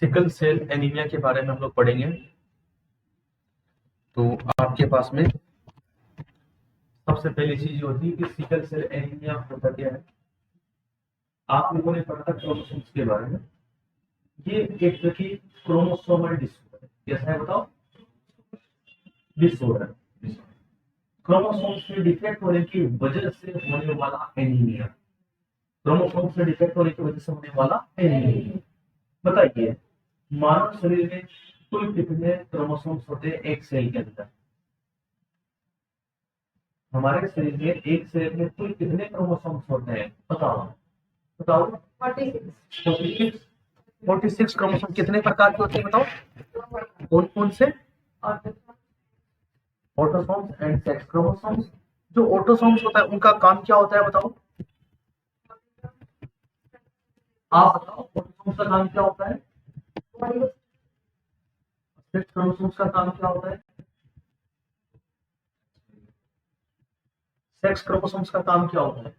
Sickle cell anaemia के बारे में हम लोग पढ़ेंगे। तो आपके पास में सबसे पहली चीज होती है कि सिकल सेल एनीमिया होता क्या है। आप लोगों ने पढ़ा था क्रोमोसोम्स के बारे में। ये एक तरह की क्रोमोसोमल डिसऑर्डर है। कैसा है बताओ? डिसऑर्डर। क्रोमोसोम्स में डिफेक्ट होने की वजह से होने वाला एनीमिया। क्रोमोसोम्स में डिफेक्ट होने की वजह से होने वाला एनीमिया। बताइए, मानव शरीर में कुल कितने क्रोमोसोम्स होते हैं एक सेल के अंदर? हमारे शरीर में एक सेल में कुल कितने क्रोमोसोम्स होते हैं? बताओ बताओ। 46। 46 क्रोमोसोम कितने प्रकार के होते हैं बताओ? कौन कौन से? Autosomes and sex chromosomes. जो ऑटोसोम्स होता है उनका काम क्या होता है बताओ? आप बताओ, ऑटोसोम्स का काम क्या होता है? सेक्स क्रोमोसोम्स का काम क्या होता है? सेक्स क्रोमोसोम्स का काम क्या होता है?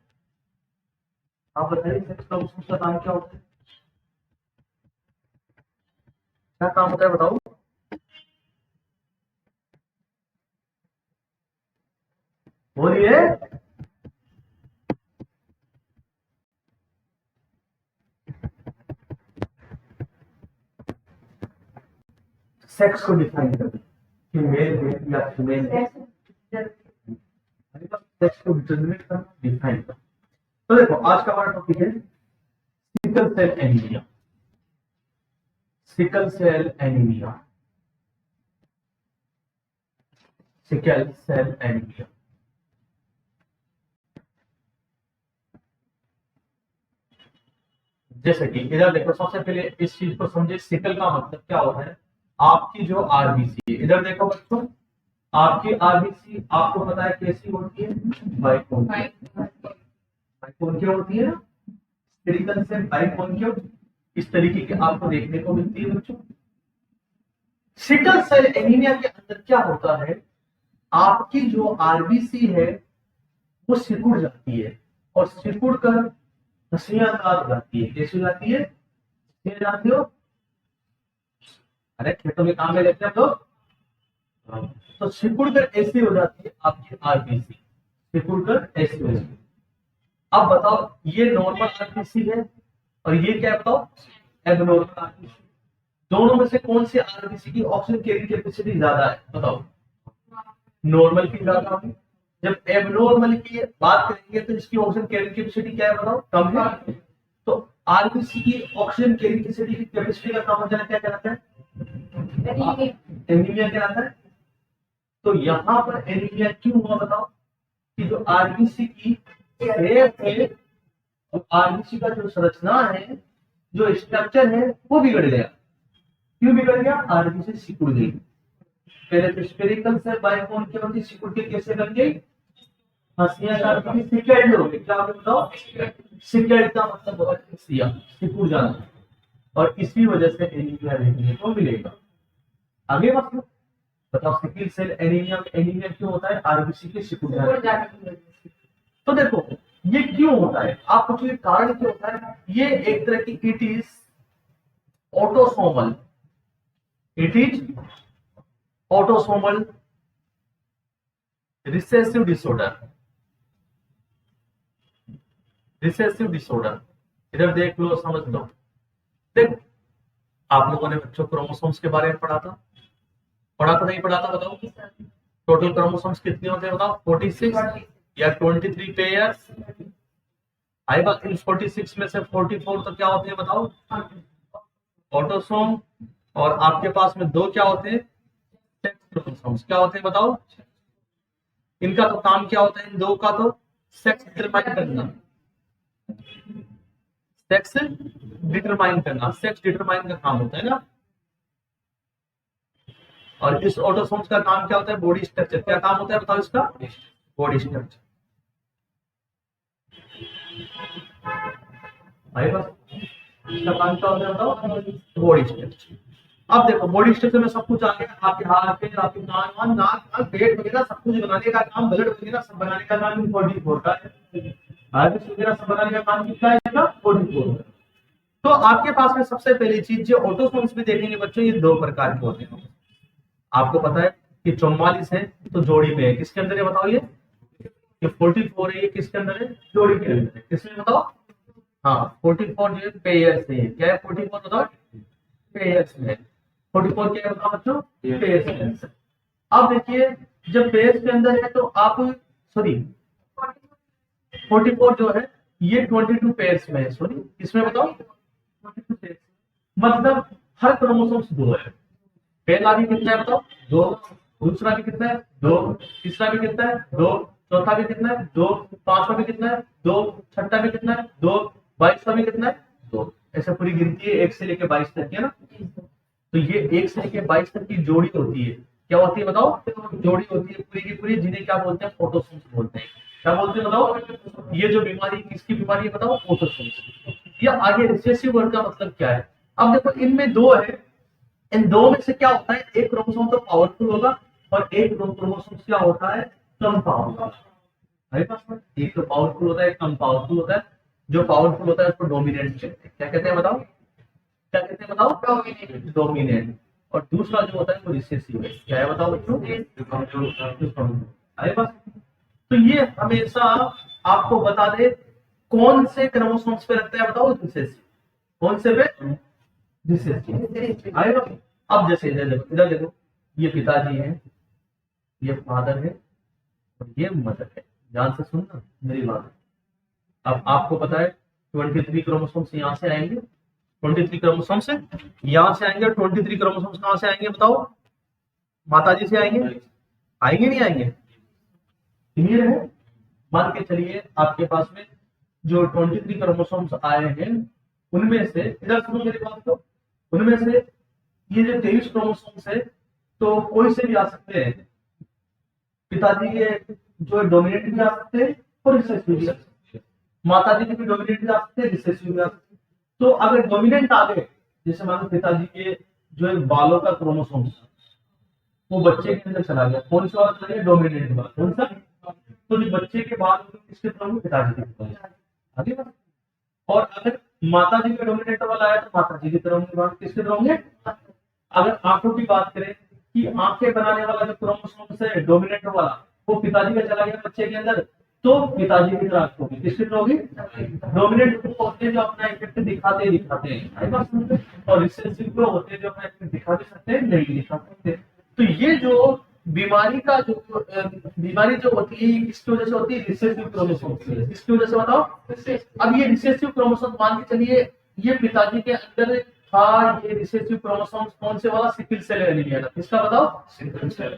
आप बताइए, सेक्स क्रोमोसोम्स का काम क्या होता है? क्या काम होता है बताओ? बोलिए। सेक्स को डिफाइन कर दो कि मेल है या फीमेल है। सेक्स को डिटरमिनेट करना, डिफाइन करना। तो देखो, आज का हमारा टॉपिक है sickle cell anaemia. Sickle cell anaemia. Sickle cell anaemia. जैसे कि इधर देखो, सबसे पहले इस चीज को समझे, सिकल का मतलब क्या होता है। आपकी जो आरबीसी है, इधर देखो बच्चों, आपकी आरबीसी आपको पता है कैसी होती है? बाइकोन्केव होती है ना। स्फेरिकल से बाइकोन्केव इस तरीके की आपको देखने को मिलती है बच्चों। सिकल सेल एनीमिया के अंदर क्या होता है, आपकी जो आरबीसी है वो सिकुड़ जाती है और सिकुड़ कर हंसियादार हो जाती है। कैसी हो जाती है? जानते हो? अरे खेतों में काम में लेते हैं हम लोग। तो सिकुड़ कर ऐसी हो जाती है आपकी आरबीसी। सिकुड़ कर ऐसी हो जाती है। अब बताओ, ये नॉर्मल आरबीसी है और ये क्या है बताओ? Abnormal RBC. दोनों में से कौन सी आरबीसी की ऑक्सीजन कैरिंग कैपेसिटी ज्यादा है बताओ? नॉर्मल की ज्यादा होगी। जब एबनॉर्मल की बात करेंगे तो इसकी ऑक्सीजन कैरिंग कैपेसिटी क्या है बताओ? कम है। तो आरबीसी की ऑक्सीजन कैरिंग कैपेसिटी का काम क्या कहलाता है? एनीमिया कहलाता है। तो यहाँ पर एनीमिया क्यों हुआ बताओ? कि जो आरबीसी की शेप है, जो आरबीसी का जो संरचना है, जो स्ट्रक्चर है, वो बिगड़ गया। क्यों बिगड़ गया? आरबीसी सिकुड़ गई। पहले तो स्फेरिकल से बाइकोन की होती, सिकुड़ के कैसे बन गई? हंसियादार बनी, सिकेल्ड हो गई। क्या हो गई बताओ? सिकेल्ड का मतलब होता है हंसिया, सिकुड़ जाना। और इसी वजह से एनीमिया देखने को मिलेगा। आगे मतलब बताओ, सिकल सेल एनीमिया में एनीमिया क्यों होता है? आरबीसी के सिकुड़ जाने। तो देखो, ये क्यों होता है? आप पूछिए कारण क्यों होता है। ये एक तरह की it is autosomal. It is autosomal recessive disorder. Recessive disorder. इधर देख लो, समझ लो। देख, आप लोगों ने बच्चों क्रोमोसोम्स के बारे में पढ़ा था? पढ़ा था नहीं पढ़ा था बताओ? टोटल क्रोमोसोम्स कितने होते हैं बताओ? 46 या 23 पेयर्स। आई बात, इन 46 में से 44 तो क्या होते हैं बताओ? ऑटोसोम। और आपके पास में दो क्या होते हैं? Sex chromosomes. क्या होते हैं बताओ? इनका तो काम क्या होता है, इन दो का तो? सेक्स डिटरमाइन करना। सेक्स डिटरमाइन करना, सेक्स डिटरमाइन का काम होता है ना। और इस ऑटोसोम्स का काम क्या होता है? Body structure. क्या काम होता है बताओ इसका? Body structure. भाई बस, इसका काम क्या होता है बताओ? Body structure. अब देखो, बॉडी स्ट्रक्चर में सब कुछ आ गया। आपके हाथ पैर, आपके कान वान, नाक पेट वगैरह सब कुछ बनाने का काम, ब्लड वगैरह सब बनाने का काम इन 44 का है। हार्ट वगैरह सब बनाने का काम किसका है? 44 का। तो आपके पास में सबसे पहली चीज जो ऑटोसोम्स भी देखेंगे बच्चों, ये दो प्रकार के होते हैं। आपको पता है कि 44 है तो जोड़ी पे है, किसके अंदर है बताओ? ये 44 है, ये किसके अंदर है? जोड़ी के अंदर है। किसमें बताओ? हाँ 44 जो है पेयर्स में है। क्या है 44 बताओ? पेयर्स में है। 44 क्या है बताओ बच्चों? पेयर्स में है। अब देखिए जब पेयर्स के अंदर है तो आप सॉरी 44 जो है ये 22 पेयर्स में है। सॉरी किसमें बताओ? 22 पेयर्स। मतलब हर क्रोमोसोम्स दो है। पहला भी कितना है बताओ? दो। दूसरा भी कितना है? दो। तीसरा भी कितना है? दो। चौथा भी कितना है? दो। पांचवा भी कितना है? दो। छठा भी कितना है? दो। 22वां भी कितना है? दो। ऐसे पूरी गिनती है 1 से लेकर 22 तक है ना। तो ये 1 से लेकर 22 तक की जोड़ी होती है। क्या होती है बताओ? जोड़ी होती है पूरी की पूरी, जिन्हें क्या बोलते हैं? ऑटोसोम्स बोलते हैं। क्या बोलते हैं बताओ? ये जो बीमारी किसकी बीमारी है बताओ? ऑटोसोम्स। या आगे रिसेसिव वर्ड का मतलब क्या है? अब देखो इनमें दो है, इन दो में से क्या होता है? एक क्रोमोसोम तो पावरफुल होगा और एक क्रोमोसोम क्या होता है? कम पावरफुल। एक तो पावरफुल होता है, एक कम पावरफुल होता है। जो पावरफुल होता है उसको डोमिनेंट कहते हैं। क्या कहते हैं बताओ? क्या कहते हैं बताओ? डोमिनेंट। डोमिनेंट। और दूसरा जो होता है वो रिसेसिव है। क्या है बताओ बच्चों? अरे बस। तो ये हमेशा आपको बता दे कौन से क्रोमोसोम्स पे लगता है बताओ? रिसेसिव। कौन से पे? रिसेसिव। आएगा। अब जैसे इधर देखो, ये पिताजी है, ये फादर है और ये मदर है। ध्यान से सुनना मेरी बात। अब आपको पता है 23 क्रोमोसोम्स यहाँ से आएंगे, 23 क्रोमोसोम से यहाँ से आएंगे। 23 क्रोमोसोम्स कहाँ से आएंगे बताओ? माताजी से आएंगे। आएंगे नहीं आएंगे? क्लियर है? मान के चलिए आपके पास में जो 23 क्रोमोसोम्स आए हैं उनमें से, इधर सुनो मेरी बात को, उनमें से ये जो 23 क्रोमोसोम्स है तो कोई से भी आ सकते हैं। पिताजी के जो डोमिनेंट भी आ सकते हैं और रिसेसिव भी आ सकते हैं। माताजी के भी डोमिनेंट भी आ सकते हैं, रिसेसिव भी आ सकते हैं। तो अगर डोमिनेंट आ गए, जैसे मान लो पिताजी के जो एक बालों का क्रोमोसोम वो बच्चे के अंदर चला गया, कौन सा वाला चला गया? डोमिनेंट वाला। कौन सा? तो जो बच्चे के बाल किसके तरफ होंगे? पिताजी की तरफ। आगे बढ़। और अगर माता जी का डोमिनेंट वाला आया तो माता जी की तरफ होंगे। किसके तरफ होंगे? अगर आंखों की बात करें कि आंखें बनाने वाला जो क्रोमोसोम है डोमिनेंट वाला वो पिताजी का चला गया बच्चे के अंदर, तो पिताजी की तरफ होगी। किसकी तरफ होगी? डोमिनेंट होते हैं जो अपना इफेक्ट दिखाते हैं, और रिसेसिव को होते हैं जो अपना इफेक्ट दिखा भी सकते हैं, नहीं दिखा सकते। तो ये जो बीमारी का जो बीमारी जो होती है किसकी वजह से होती है? रिसेसिव क्रोमोसोम की। किसकी वजह से बताओ? अब ये रिसेसिव क्रोमोसोम मान के चलिए ये पिताजी के अंदर था, ये रिसेसिव क्रोमोसोम कौन से वाला? सिकल सेल एनीमिया का। किसका बताओ? Sickle cell.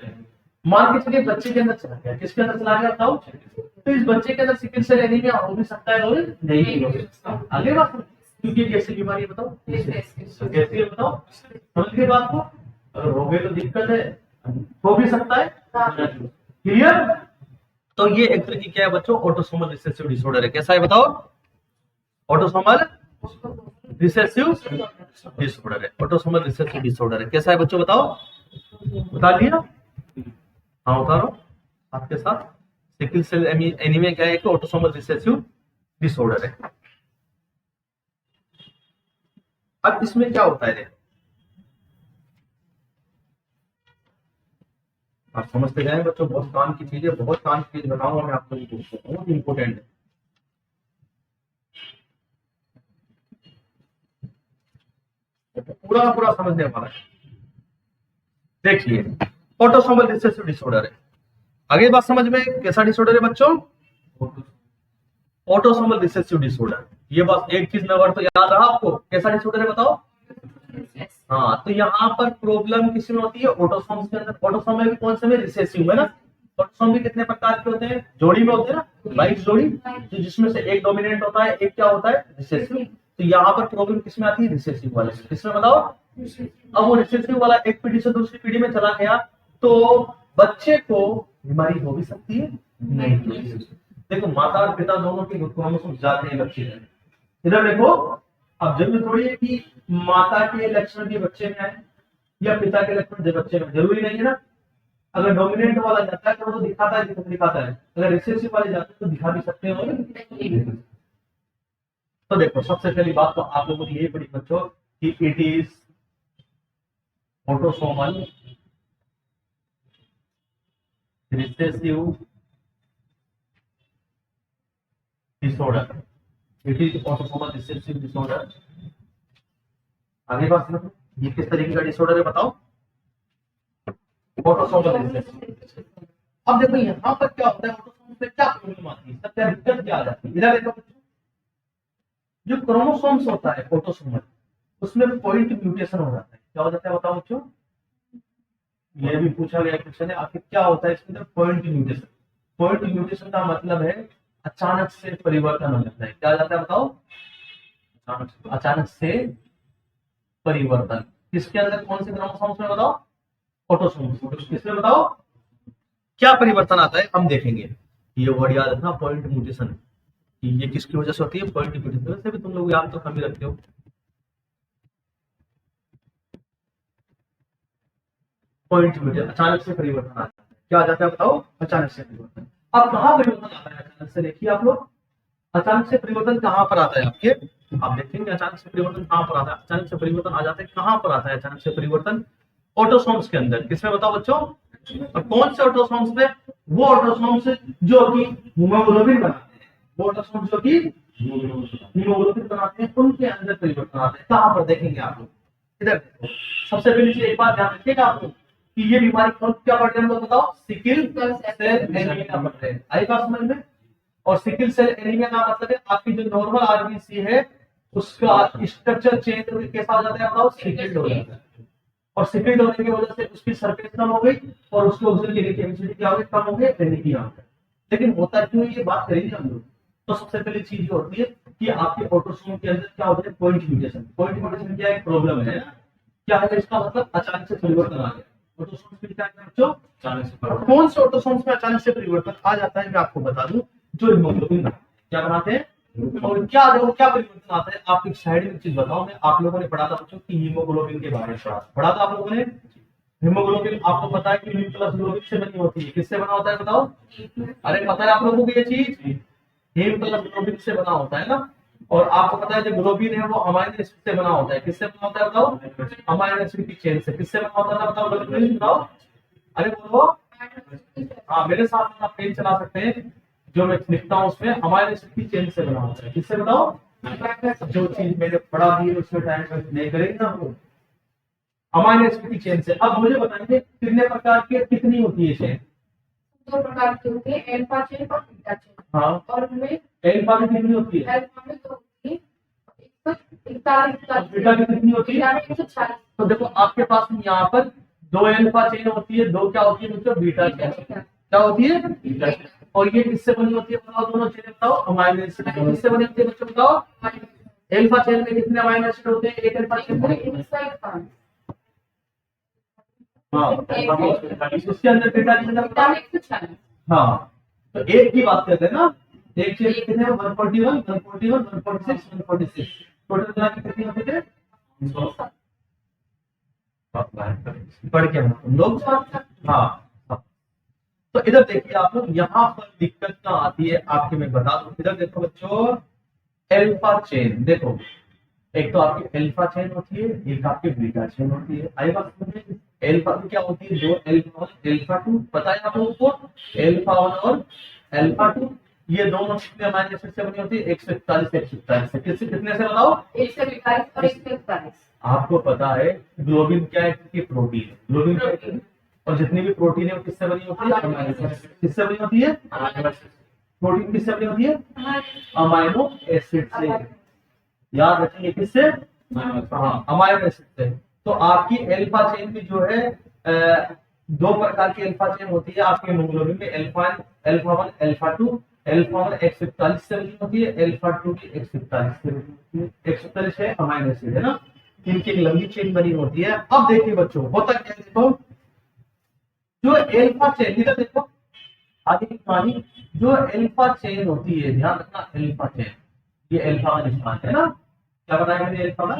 मान के चलिए बच्चे के अंदर चला गया। किसके अंदर चला गया बताओ? तो इस बच्चे के अंदर सिकल सेल एनीमिया हो भी सकता है और नहीं हो सकता। आगे बात, क्योंकि कैसी बीमारी है बताओ? कैसी है बताओ? समझ गए बात को? अगर हो गए तो दिक्कत है, हो भी सकता है। क्लियर? तो ये एक तरह की क्या है बच्चों? ऑटोसोमल रिसेसिव डिसऑर्डर है। कैसा है बताओ? ऑटोसोमल रिसेसिव डिसऑर्डर है। ऑटोसोमल रिसेसिव डिसऑर्डर है। कैसा है बच्चों बताओ? बता दिया? हाँ उतारो आपके साथ। सिकल सेल एनीमिया क्या है? एक ऑटोसोमल रिसेसिव डिसऑर्डर है। अब इसमें क्या होता है? आप समझते जाएं बच्चों, बहुत काम की चीज है, बहुत काम की चीज बताऊंगा मैं आपको, बहुत इंपॉर्टेंट है। पूरा पूरा समझने वाला है। देखिए ऑटोसोमल रिसेसिव डिसऑर्डर है। आगे बात समझ में, कैसा डिसऑर्डर है बच्चों? Autosomal recessive disorder. ये बस एक चीज नंबर तो याद रहा आपको, कैसा डिसऑर्डर है बताओ? हाँ, तो यहाँ पर प्रॉब्लम किसमें होती है? ऑटोसोम्स के अंदर। ऑटोसोम में भी कौन से में? रिसेसिव है ना। ऑटोसोम भी कितने प्रकार के होते हैं? जोड़ी में होते हैं ना, 22 जोड़ी, तो जिसमें से एक डोमिनेंट होता है, एक क्या होता है? रिसेसिव। तो यहाँ पर प्रॉब्लम किसमें आती है? रिसेसिव वाले। किसमें बताओ? अब वो रिसेसिव वाला एक पीढ़ी से दूसरी पीढ़ी में चला गया तो बच्चे को बीमारी हो भी सकती है, नहीं हो भी सकती। देखो माता और पिता दोनों के क्रोमोसोम जाते हैं बच्चे में। इधर देखो, अब जरूरी थोड़ी है कि माता के लक्षण भी बच्चे में आए या पिता के लक्षण बच्चे में, जरूरी नहीं है ना। अगर डोमिनेंट वाला जाता है तो वो तो दिखाता है, अगर रिसेसिव वाले जाते हैं तो दिखा भी सकते हैं और तो देखो सबसे पहली बात तो आप लोगों ने यही पढ़ी बच्चों कि it is autosomal recessive disorder. It is autosomal recessive disorder. आगे बात सुनो, ये किस तरीके का डिसऑर्डर है बताओ? Autosomal recessive. अब देखो यहाँ पर क्या होता है, ऑटोसोम में क्या प्रॉब्लम आती है, सबसे दिक्कत क्या आ जाती है? इधर देखो बच्चों, जो क्रोमोसोम्स होता है ऑटोसोमल, उसमें पॉइंट म्यूटेशन हो जाता है। क्या हो जाता है बताओ बच्चों? ये भी पूछा गया क्वेश्चन है, आखिर क्या होता है इसके अंदर? Point mutation. पॉइंट म्यूटेशन का मतलब है अचानक से परिवर्तन हो जाता है। क्या हो जाता है बताओ? अचानक से परिवर्तन। किसके अंदर, कौन से क्रोमोसोम्स में बताओ? ऑटोसोम्स। किसमें बताओ क्या परिवर्तन आता है? हम देखेंगे। ये वर्ड याद रखना, पॉइंट म्यूटेशन। ये किसकी वजह से होती है? Point mutation. वैसे भी तुम लोग याद तो कम ही रखते हो। पॉइंट म्यूटेशन, अचानक से परिवर्तन आता है। क्या आ जाता है बताओ? अचानक से परिवर्तन। अब कहाँ परिवर्तन आता है अचानक से? देखिए आप लोग, अचानक से परिवर्तन कहाँ पर आता है आपके? आप देखेंगे अचानक से परिवर्तन कहाँ पर आता है। अचानक से परिवर्तन आ जाता है, कहाँ पर आता है अचानक से परिवर्तन? ऑटोसोम्स के अंदर। किसमें बताओ बच्चों? और कौन से ऑटोसोम्स में? वो ऑटोसोम्स जो कि हीमोग्लोबिन बनाते हैं, वो ऑटोसोम्स जो कि हीमोग्लोबिन बनाते हैं, उनके अंदर परिवर्तन आता है। कहाँ पर देखेंगे आप लोग? इधर देखो। सबसे पहले चीज एक बात ध्यान रखिएगा आप लोग कि ये बीमारी कौन क्या पढ़ रहे हैं लोग बताओ? सिकिल सेल एनीमिया पढ़ रहे हैं। आई बात समझ में? और सिकिल सेल एनीमिया का मतलब है आपकी जो नॉर्मल आरबीसी है उसका स्ट्रक्चर चेंज होकर कैसा हो जाता है बताओ? सिकिल्ड हो जाता है। और सिकिल्ड होने की वजह से उसकी सरफेस कम हो गई और उसके ऑक्सीजन की केमिस्ट्री क्या हो गई? कम हो गई, एनीमिया हो गया। लेकिन होता क्यों, ये बात करेंगे हम लोग। तो सबसे पहली चीज ये होती है कि आपके ऑटोसोम के अंदर क्या होता है? Point mutation. पॉइंट म्यूटेशन क्या एक प्रॉब्लम है? क्या है इसका मतलब? अचानक से परिवर्तन आ गया। ऑटोसोम्स में क्या है बच्चों? अचानक से। कौन से ऑटोसोम्स में अचानक से परिवर्तन आ जाता है मैं आपको बता दूं, जो हीमोग्लोबिन क्या बनाते हैं। और क्या देखो क्या परिवर्तन आता है? आप एक साइड में चीज बताओ, मैं आप लोगों ने पढ़ा था बच्चों कि हीमोग्लोबिन के बारे में पढ़ा था आप लोगों ने। हीमोग्लोबिन आपको पता है कि हीम प्लस ग्लोबिन से बनी होती है। किससे बना होता है बताओ? अरे पता है आप लोगों को ये चीज? हीम प्लस ग्लोबिन से बना होता है ना। और आपको पता है जो ग्लोबिन है वो अमाइनो एसिड से बना होता है। किससे बना होता है बताओ? अमाइनो एसिड की चेन से। किससे बना होता है बताओ? ग्लोबिन बताओ। अरे बोलो। हाँ मेरे साथ आप पेन चला सकते हैं, जो मैं लिखता हूँ उसमें अमाइनो एसिड की चेन से बना होता है। किससे बताओ? जो चीज मैंने पढ़ा दी है उसमें टाइम नहीं करेंगे ना हम लोग। अमाइनो एसिड की चेन से। अब मुझे बताइए कितने प्रकार की, कितनी होती है चेन? दो प्रकार की होती है, अल्फा चेन और बीटा चेन। हाँ। और उनमें अल्फा की कितनी होती है? अल्फा में तो होती है 141, बीटा की कितनी होती है? 140। तो देखो आपके पास यहाँ पर दो अल्फा चेन होती है, दो क्या होती है बच्चों? Beta chain. क्या होती है? Beta chain. और ये किससे बनी होती है बताओ? दोनों चेन बताओ। अमाइनो एसिड किससे बनी होती है बच्चों बताओ? अल्फा चेन में कितने अमाइनो एसिड होते हैं एक अल्फा चेन में? हाँ इसके अंदर बीटा चेन का बताओ। 140। हाँ तो एक की बात करते हैं ना। एक चेन कितने? 141, 141, 146, 146। टोटल मिला के कितनी होती है? पढ़ के हम लोग। हाँ तो इधर देखिए आप लोग, यहाँ पर दिक्कत कहाँ आती है आपके मैं बता दूं। इधर देखो बच्चों, एल्फा चेन देखो, एक तो आपकी एल्फा चेन होती है, एक आपकी बीटा चेन होती है। आई बात समझ? एल्फा की क्या होती है? दो एल्फा 1, एल्फा 2। पता है आप लोगों को? एल्फा 1 और एल्फा 2 ये दोनों कितने अमाइनो एसिड से बनी होती है? 141 141 से। किससे कितने से बताओ? 142 और 141। आपको पता है ग्लोबिन क्या है? कि प्रोटीन है। ग्लोबिन क्या है? और जितनी भी प्रोटीन है वो किससे बनी होती है? Amino acid. किससे बनी होती है? प्रोटीन किससे बनी होती है? अमाइनो एसिड से। याद रखेंगे किससे? हाँ अमाइनो एसिड से। तो आपकी एल्फा चेन भी जो है दो प्रकार की एल्फा चेन होती है आपके हीमोग्लोबिन में। Alpha 1 alpha 2। एल्फा 1 141 से बनी होती है, एल्फा 2 की 141 से बनी होती है। 141 है अमाइनो एसिड है ना, इनकी एक लंबी चेन बनी होती है। अब देखिए बच्चों होता क्या है, देखो जो एल्फा चेन, इधर देखो आगे की कहानी, जो एल्फा चेन होती है ध्यान रखना, एल्फा चेन ये एल्फा का निशान है ना। क्या बनाया मैंने? एल्फा का।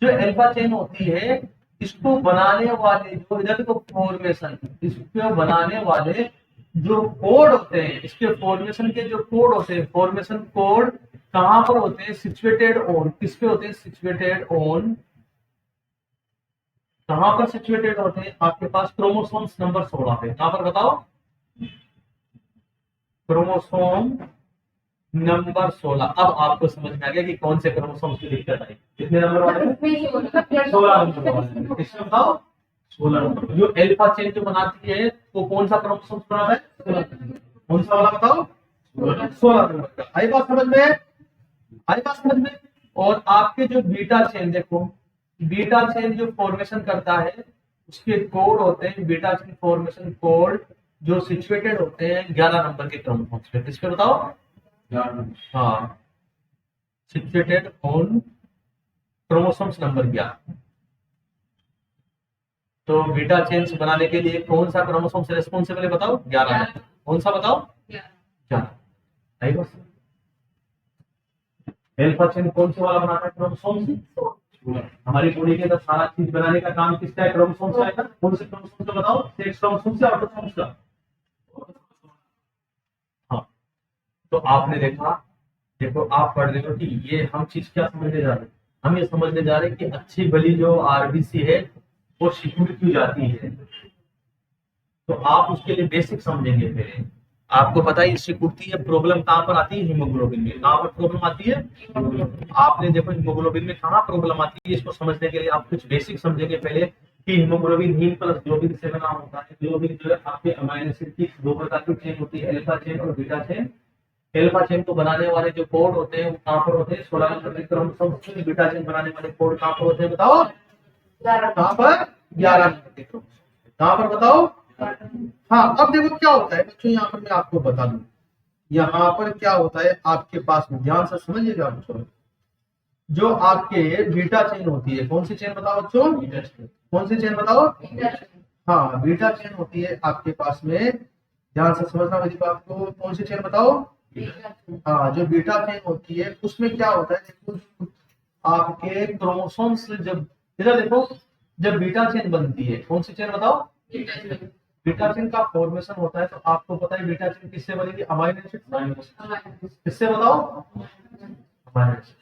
जो एल्फा चेन होती है इसको बनाने वाले जो इधर देखो फॉर्मेशन, इसको बनाने वाले जो कोड होते हैं, इसके फॉर्मेशन के जो कोड होते हैं, फॉर्मेशन कोड कहां पर होते हैं? सिचुएटेड ऑन, किस पे होते हैं? सिचुएटेड ऑन, कहां पर सिचुएटेड होते हैं? आपके पास क्रोमोसोम्स नंबर 16 पे। कहां पर बताओ? Chromosome number 16। अब आपको समझ में आ गया कि कौन से क्रोमोसोम की दिक्कत आई। कितने नंबर वाले? इसमें ये होगा 16 नंबर वाले। इसमें बताओ 16 नंबर। जो अल्फा चेन जो बनाती है वो कौन सा क्रोमोसोम बनाता है? 16। कौन सा वाला बताओ? 16 नंबर का। आई बात समझ में? आई बात समझ में? और आपके जो बीटा चेन, देखो बीटा चेन जो फॉर्मेशन करता है उसके कोड होते हैं, बीटा चेन फॉर्मेशन कोड जो सिचुएटेड होते हैं 11 नंबर के क्रोमोसोम्स पे। किस पे बताओ? हाँ, सिचुएटेड ऑन क्रोमोसोम्स नंबर 11। तो बीटा चेन्स बनाने के लिए कौन सा क्रोमोसोम से रेस्पॉन्सिबल है बताओ? 11। कौन सा बताओ? 11। आई बस। अल्फा चेन कौन से वाला बनाता है? क्रोमोसोम से। हमारी बॉडी के अंदर सारा चीज बनाने का काम किसका है? क्रोमोसोम से आएगा। कौन से क्रोमोसोम से बताओ? सेक्स क्रोमोसोम से, ऑटोसोम का। हाँ, तो आपने देखा, देखो आप पढ़ रहे हो कि ये हम चीज क्या समझने जा रहे हैं? हम ये समझने जा रहे हैं कि अच्छी भली जो आरबीसी है वो सिक्योर क्यों जाती है। तो आप उसके लिए बेसिक समझेंगे पहले। आपको पता है सिक्योरिटी है, प्रॉब्लम कहाँ पर आती है? हीमोग्लोबिन में। कहाँ पर प्रॉब्लम आती है? आपने देखो हीमोग्लोबिन में कहाँ प्रॉब्लम आती है, इसको समझने के लिए आप कुछ बेसिक समझेंगे पहले कि हीमोग्लोबिन हीम प्लस ग्लोबिन से बना होता है। ग्लोबिन जो है आपके अमीनो एसिड की दो प्रकार की चेन होती है, अल्फा चेन और बीटा चेन। अल्फा चेन को बनाने वाले जो कोड होते हैं वो कहाँ पर होते हैं? 16 नंबर के क्रोमोसोम से। बीटा चेन बनाने वाले कोड कहाँ पर होते हैं बताओ? कहाँ पर? 11 नंबर के क्रोमोसोम। कहाँ पर बताओ? हाँ, अब देखो क्या होता है बच्चों, यहाँ पर मैं आपको बता दूं। यहाँ पर क्या होता है आपके पास में, ध्यान से समझिएगा बच्चों। जो आपके बीटा चेन होती है, कौन सी चेन बताओ बच्चों? कौन सी चेन बताओ? हाँ, बीटा चेन होती है आपके पास में। ध्यान से समझना मेरी बात को। कौन सी चेन बताओ? हाँ, जो बीटा चेन होती है उसमें क्या होता है? देखो आपके क्रोमोसोम्स जब, इधर देखो, जब बीटा चेन बनती है, कौन सी चेन बताओ? बीटा चेन का फॉर्मेशन होता है। तो आपको पता है बीटा चेन किससे बनेगी? Amino acid. किससे बताओ? Amino acid.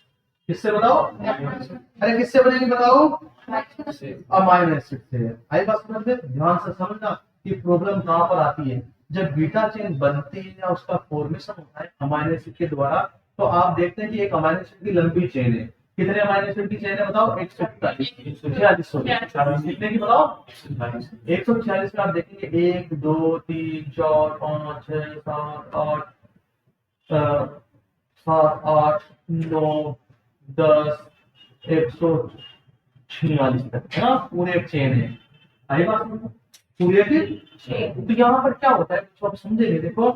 किससे बताओ? अरे किससे बनेगी बताओ? अमाइनो एसिड से। आई बात समझ में? ध्यान से समझना कि प्रॉब्लम कहाँ पर आती है। जब बीटा चेन बनती है या उसका फॉर्मेशन होता है अमाइनो एसिड के द्वारा, तो आप देखते हैं कि एक अमाइनो एसिड की लंबी चेन है। कितने अमाइनो एसिड की चेन है बताओ? 146। कितने की बताओ? 146 में आप देखेंगे 1 2 3 4 5 6 7 8 7 8 9 10 146 तक है ना, पूरे एक चेन है। आई बात समझ में? पूरे की चेन। तो यहाँ पर क्या होता है तो आप समझेंगे, देखो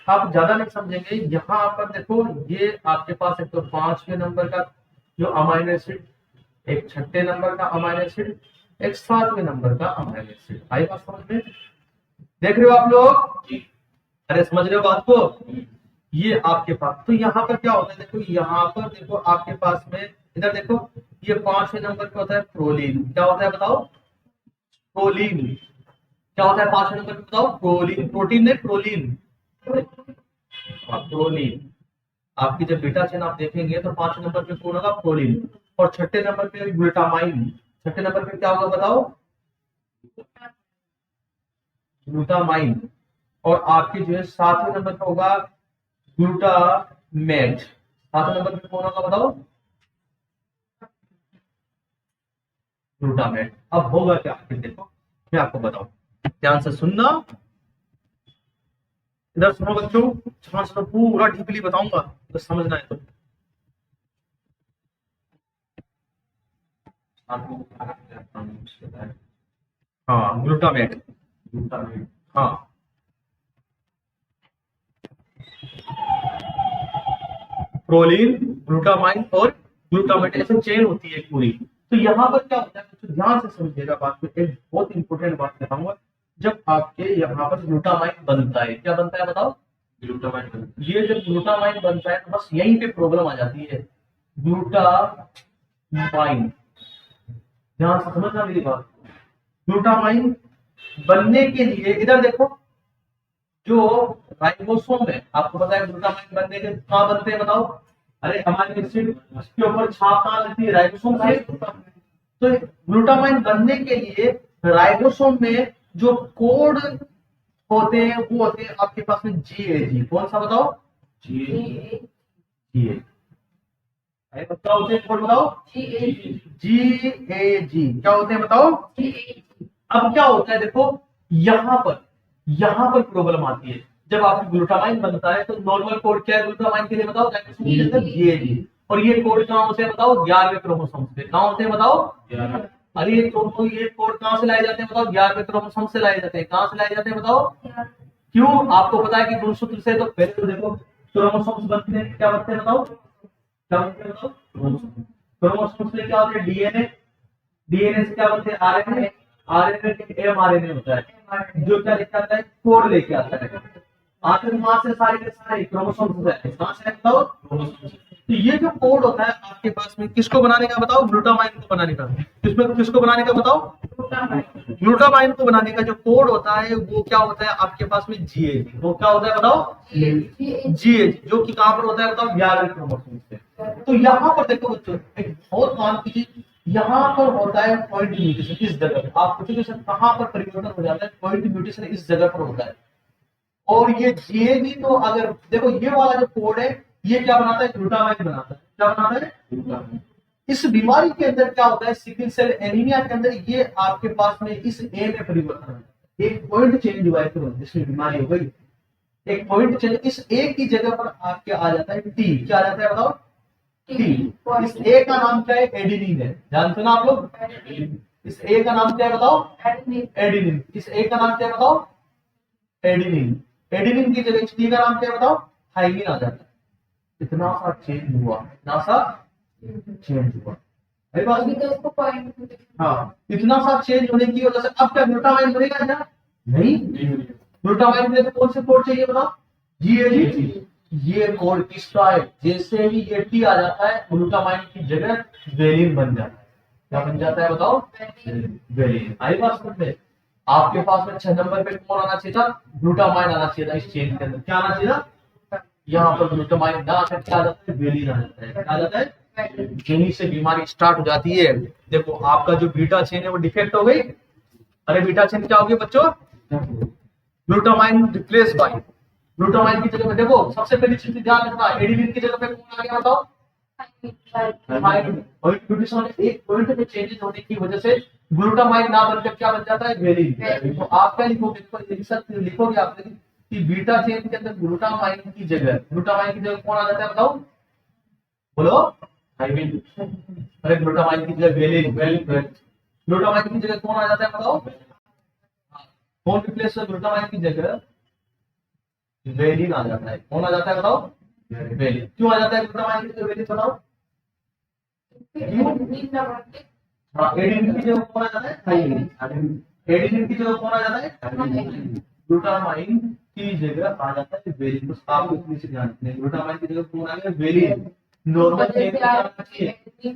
आप ज्यादा नहीं समझेंगे। यहाँ पर देखो ये आपके पास एक तो 5वें नंबर का जो अमाइनो एसिड, एक 6ठे नंबर का अमाइनो एसिड, एक 7वें नंबर का अमाइनो एसिड। आई बात समझ में? देख रहे हो आप लोग? अरे समझ रहे हो बात को? ये आपके पास, तो यहाँ पर क्या होता है देखो, यहाँ पर देखो आपके पास में, इधर देखो ये 5वें नंबर पे होता है प्रोलीन। क्या होता है बताओ? प्रोलीन। क्या होता है 5वें नंबर पे बताओ? प्रोलीन। प्रोटीन नहीं, प्रोलीन। प्रोलीन। आपकी जब बीटा चेन आप देखेंगे तो 5वें नंबर पे कौन होगा? प्रोलीन। और 6ठे नंबर पे ग्लूटामाइन। 6ठे नंबर पे क्या होगा बताओ? ग्लूटामाइन। और आपके जो है 7वें नंबर पे होगा ग्लूटामेट। 7वें नंबर पे कौन होगा बताओ? ग्लूटामेट। अब होगा क्या फिर देखो, मैं आपको बताऊं, ध्यान से सुनना। इधर सुनो बच्चों, ध्यान से पूरा डीपली बताऊंगा तो समझना है। तो हाँ, ग्लूटामेट। हाँ, प्रोलीन, ग्लूटामाइन और ग्लूटामेट ऐसे चेन होती है पूरी। तो यहाँ पर क्या होता है तो ध्यान से समझिएगा बात को। एक बहुत इंपॉर्टेंट बात बताऊंगा। जब आपके यहाँ पर ग्लूटामाइन बनता है, क्या बनता है बताओ? ग्लूटामाइन। ये जब ग्लूटामाइन बनता है तो बस यहीं पे प्रॉब्लम आ जाती है, ग्लूटामाइन। ध्यान से समझना मेरी बात। ग्लूटामाइन बनने के लिए इधर देखो, जो राइबोसोम है, आपको पता है ग्लूटामाइन बनने के कहाँ बनते हैं बताओ? अरे हमारे एसिड उसके ऊपर छाप कहाँ लगती है, राइबोसोम से। तो ग्लूटामाइन बनने के लिए राइबोसोम में जो कोड होते हैं वो होते हैं आपके पास में GAG। कौन सा बताओ? GAG GAG। अरे क्या होते हैं कोड बताओ? GAG क्या होते हैं बताओ? अब क्या होता है देखो, यहाँ पर प्रॉब्लम आती है। जब आपकी ग्लूटामाइन बनता है तो नॉर्मल कोड क्या है ग्लूटामाइन के लिए बताओ? GAG। और ये कोड कहाँ होते हैं बताओ? 11वें क्रोमोसोम से। कहाँ होते हैं बताओ? अरे ये कोड कहाँ से लाए जाते हैं बताओ? 11वें क्रोमोसोम से लाए जाते हैं। कहाँ से लाए जाते हैं बताओ? क्यों? आपको पता है कि गुणसूत्र से तो पहले तो देखो क्रोमोसोम्स बनते हैं। क्या बनते हैं बताओ? क्या बनते हैं बताओ? क्रोमोसोम्स से क्या होते हैं? DNA। DNA से क्या बनते हैं? RNA। RNA के mRNA होता है जो क्या लेके आता है? कोड लेके आता है। आखिर वहां से सारे के सारे क्रोमोसोम्स से आते हैं। कहां से बताओ? क्रोमोसोम से। तो ये जो कोड होता है आपके पास में किसको बनाने का बताओ? ग्लूटामाइन को बनाने का। किसको बनाने का बताओ? ग्लूटामाइन को बनाने का जो कोड होता है वो क्या होता है आपके पास में? GAG। वो क्या होता है बताओ? GAG जो कि कहां पर होता है बताओ? 11वें क्रोमोसोम से। तो यहाँ पर देखो बच्चों, एक बहुत काम कीजिए, यहाँ पर होता है पॉइंट म्यूटेशन। इस जगह पे आप पूछोगे सर कहां पर परिवर्तन हो जाता है? पॉइंट म्यूटेशन इस जगह पर होता है। और ये GAG तो अगर देखो ये वाला जो कोड है ये क्या बनाता है? ग्लूटामाइन बनाता है। क्या बनाता है? ग्लूटामाइन। इस बीमारी के अंदर क्या होता है? सिकल सेल एनीमिया के अंदर ये आपके पास में इस ए में परिवर्तन होता है। एक पॉइंट चेंज हुआ है तुरंत, जिसमें बीमारी हो गई। एक पॉइंट चेंज, इस ए की जगह पर आपके आ जाता है टी। क्या आ जाता है बताओ? टी। इस ए का नाम क्या है? एडिनिन है। जानते हो ना आप लोग? इस ए का नाम क्या है बताओ? एडिनिन। इस ए का नाम क्या है बताओ? एडिनिन। एडिनिन की जगह टी का नाम क्या है बताओ? थाइमिन आ जाता है। इतना सा चेंज हुआ, इतना सा चेंज हुआ। अरे बात अभी तो उसको पॉइंट हाँ, इतना सा चेंज होने की वजह से अब क्या ग्लूटामाइन बनेगा क्या? नहीं। ग्लूटामाइन के लिए तो कौन से कोड चाहिए बताओ? GAG। ये कोड किसका है? जैसे ही ये टी आ जाता है ग्लूटामाइन की जगह वेलिन बन जाता है। क्या बन जाता है बताओ? वेलिन। आई बात समझ में? आपके पास में 6 नंबर पे कौन आना चाहिए था? ग्लूटामाइन आना चाहिए था। इस चेन के अंदर क्या आना चाहिए था? यहाँ पर ग्लूटामाइन ना आकर क्या आ जाता है? वेलिन आ जाता है। क्या आ जाता है? यहीं से बीमारी स्टार्ट हो जाती है। देखो आपका जो बीटा चेन है वो डिफेक्ट हो गई। अरे बीटा चेन क्या हो गया बच्चों? ग्लूटामाइन रिप्लेस बाय ग्लूटामाइन की जगह पे देखो सबसे पहली चीज ध्यान रखना, एडिनिन की जगह पे कौन आ गया बताओ? थाइमिन। और म्यूटेशन एक पॉइंट में चेंजेस होने की वजह से ग्लूटामाइन ना बनकर क्या बन जाता है? वेलिन। तो आप क्या लिखोगे? लिखोगे आप कि बीटा चेन के अंदर ग्लूटामाइन की जगह कौन आ जाता है बताओ? बोलो। थाइमिन। अरे ग्लूटामाइन की जगह वेलिन। ग्लूटामाइन की जगह कौन आ जाता है बताओ? कौन रिप्लेस ग्लूटामाइन की जगह? वेलिन आ जाता है। कौन आ जाता है बताओ? वेलिन। क्यों आ जाता है ग्लूटामाइन की जगह वेलिन बताओ? हाँ, एडिनिन की जगह कौन आ जाता है? थाइमिन। एडिनिन की जगह कौन आ जाता है? ग्लूटामाइन की जगह आ जाता है वेलिन। बस आपको इतनी सी ध्यान रखनी है, ग्लूटामाइन की जगह कौन आ गया? वेलिन। नॉर्मल चेन क्या आना चाहिए?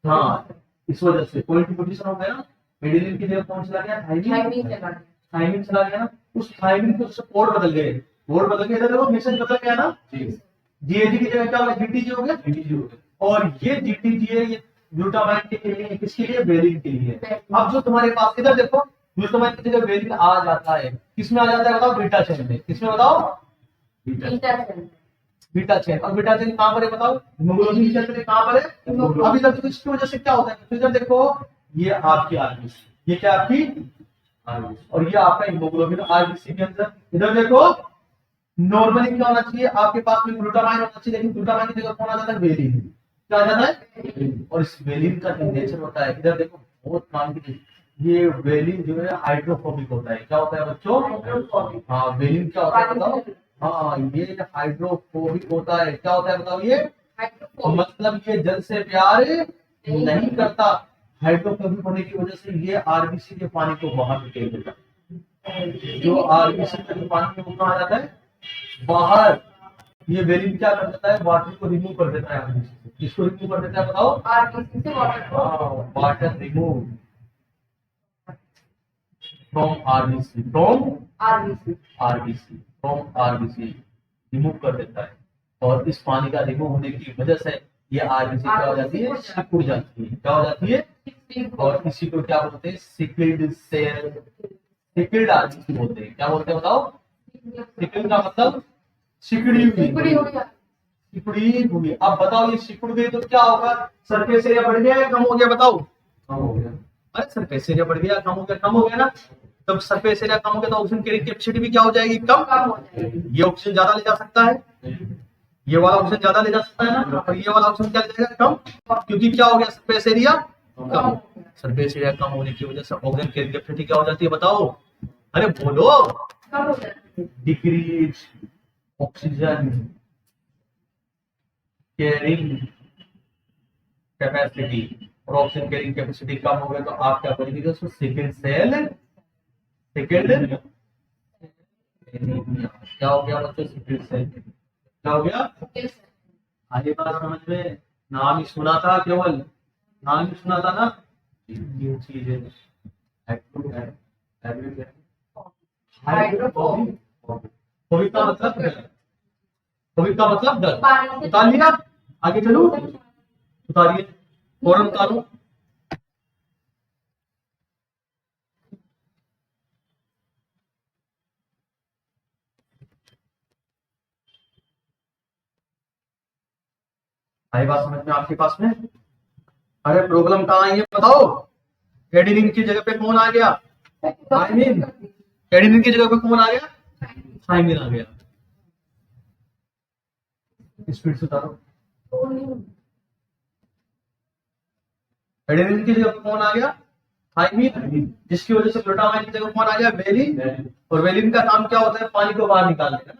हाँ, इस वजह से पॉइंट पोजीशन हो गया ना। एडिनिन की जगह कौन चला गया? थाइमिन चला गया ना। उस थाइमिन के उससे कोड बदल गए। कोड बदल गए, इधर देखो मैसेज बदल गया ना। GAG की जगह क्या हो गया? GTG हो गया। और ये GTG है, ये ग्लूटामाइन के लिए, किसके लिए? वेलिन के लिए। अब जो तुम्हारे पास इधर देखो ग्लूटामाइन की जगह वेलिन आ जाता है। किसमें आ जाता है बताओ? बीटा चेन में। किसमें बताओ? Beta chain. और बीटा चेन कहां पर है बताओ? हीमोग्लोबिन के अंदर कहां पर है? अब इधर देखो इसकी वजह से क्या होता है? तो इधर देखो ये आपकी आरबीसी, ये क्या आपकी आरबीसी, और ये आपका हीमोग्लोबिन आरबीसी के अंदर। इधर देखो नॉर्मली क्या होना चाहिए? आपके पास में ग्लूटामाइन होना चाहिए, लेकिन ग्लूटामाइन की जगह कौन आ जाता है? वेलिन। क्या आ जाता है? और इस वेलिन का नेचर होता है, इधर देखो बहुत काम की चीज, ये वेलिन जो है हाइड्रोफोबिक होता है। क्या होता है बच्चों? हाँ, वेलिन क्या होता है बताओ? हाँ, ये हाइड्रोफोबिक होता है। क्या होता है बताओ? ये मतलब ये जल से प्यार नहीं करता। हाइड्रोफोबिक होने की वजह से ये आरबीसी के पानी को बाहर निकल देता है। जो आरबीसी का जो पानी है वो कहाँ आ जाता है? बाहर। ये वेलिन क्या कर देता है? वाटर को रिमूव कर देता है आरबीसी से। किसको रिमूव कर देता है बताओ? आरबीसी से water remove from RBC, from RBC remove कर देता है। और इस पानी का रिमूव होने की वजह से ये आरबीसी क्या हो जाती है, सिकुड़ जाती है। क्या हो जाती है? और इसी को क्या बोलते हैं? सिकिल्ड सेल, सिकिल्ड आरबीसी बोलते हैं। क्या बोलते हैं बताओ? सिकिल्ड का मतलब सिकुड़ी हुई, सिकुड़ी हुई। अब बताओ ये सिकुड़ गई तो क्या होगा? सरफेस एरिया बढ़ गया या कम हो गया? बताओ। कम हो गया। अरे सरफेस एरिया बढ़ गया, कम हो गया? कम हो गया ना। तब सरफेस एरिया कम हो गया तो ऑक्सीजन कैरिंग कैपेसिटी भी क्या हो जाएगी? कम हो जाएगी। ये ऑक्सीजन ज्यादा ले जा सकता है, ये वाला ऑक्सीजन ज्यादा ले जा सकता है ना, और ये वाला ऑक्सीजन क्या ले जाएगा? कम। क्योंकि क्या हो गया? सरफेस एरिया कम। सरफेस एरिया कम होने की वजह से ऑक्सीजन कैरिंग कैपेसिटी क्या हो जाती है? बताओ। अरे बोलो। डिक्रीज ऑक्सीजन कैरिंग कैपेसिटी, और ऑक्सीजन कैरिंग कैपेसिटी कम हो गया तो आप क्या करेंगे? दोस्तों सेकंड सेल, सेकंड एनीमिया। क्या हो गया बच्चों? सेकंड सेल क्या हो गया? आगे बात समझ में? नाम ही सुना था, केवल नाम ही सुना था ना। ये चीज है कोविड का मतलब डर, कोविड का मतलब डर। उतार लिया, आगे चलो, उतारिए, फौरन उतारो। आई बात समझ में आपके पास में? अरे प्रॉब्लम कहाँ आई है बताओ? एडेनिन की जगह पे कौन आ गया? थायमिन। एडेनिन की जगह पे कौन आ गया? थायमिन आ गया। स्पीड से उतारो। एडेनिन की जगह पे कौन आ गया? थायमिन। जिसकी वजह से ग्लूटामाइन की जगह कौन आ गया? वेलिन। और वेलिन का काम क्या होता है? पानी को बाहर निकालने का,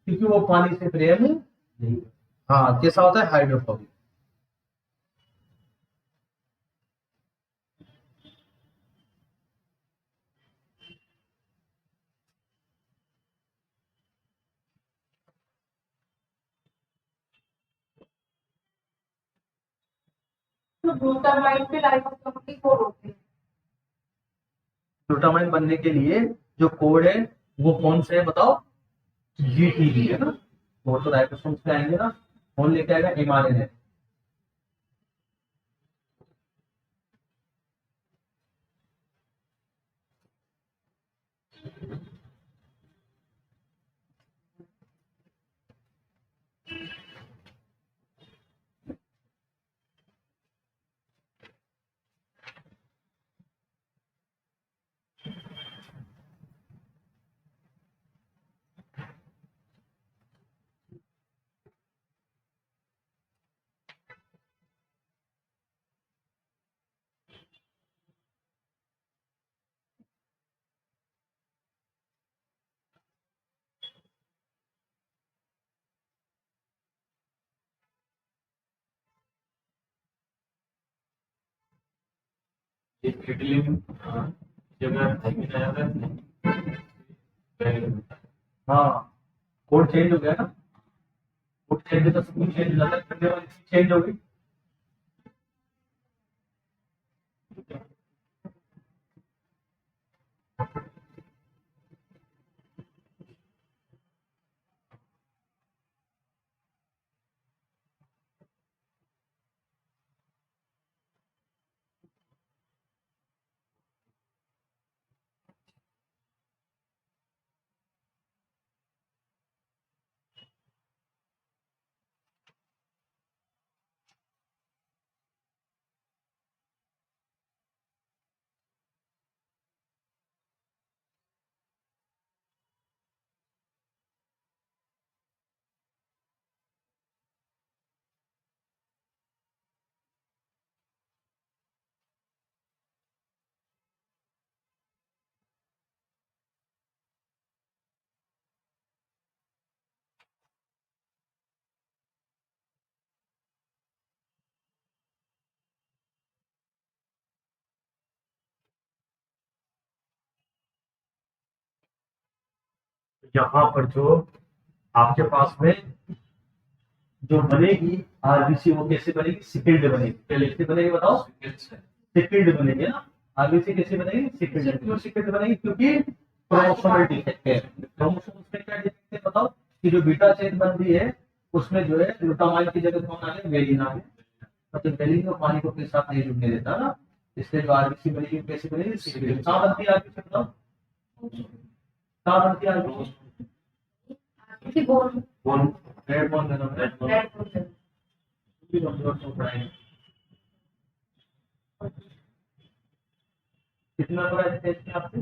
क्योंकि वो पानी से प्रेम नहीं। हाँ, कैसा होता है? हाइड्रोफोबिक। तो ग्लूटामाइन पे लाइपोप्रोटीन को रोकते हैं। ग्लूटामाइन बनने के लिए जो कोड है वो कौन से है बताओ? GTP है ना। वो तो राइबोसोम्स पे आएंगे ना, कौन लेके आएगा? mRNA। एथिलीन जगह थायमिन आया था। हाँ, कोड चेंज हो गया ना। कोड चेंज हो तो सब कुछ चेंज हो जाता है, करने वाली चीज चेंज हो गई। यहाँ पर जो आपके पास में जो बनेगी आरबीसी, वो कैसे बनेगी? सिकिल्ड बनेगी। कैसे बनेगी बताओ? सिकिल्ड बनेगी ना। आरबीसी कैसे बनेगी? सिकिल्ड। क्यों सिकिल्ड बनेगी? क्योंकि क्रोमोसोमल डिफेक्ट है। क्रोमोसोम में क्या डिफेक्ट है बताओ? कि जो बीटा चेन बन रही है उसमें जो है ग्लूटामाइन की जगह कौन आ गया, वेलिन आ गया। मतलब वेलिन को पानी को अपने साथ नहीं जुड़ने देता ना, इसलिए जो आरबीसी बनेगी कैसे बनेगी, सिग्नल कहाँ बनती है आरबीसी बताओ, कहाँ बनती है आरबीसी, किसी बोन बोन, रेड बोन है ना, रेड बोन रेड बोन भी कमजोर हो रहा है। कितना बड़ा है टेस्ट में आपसे,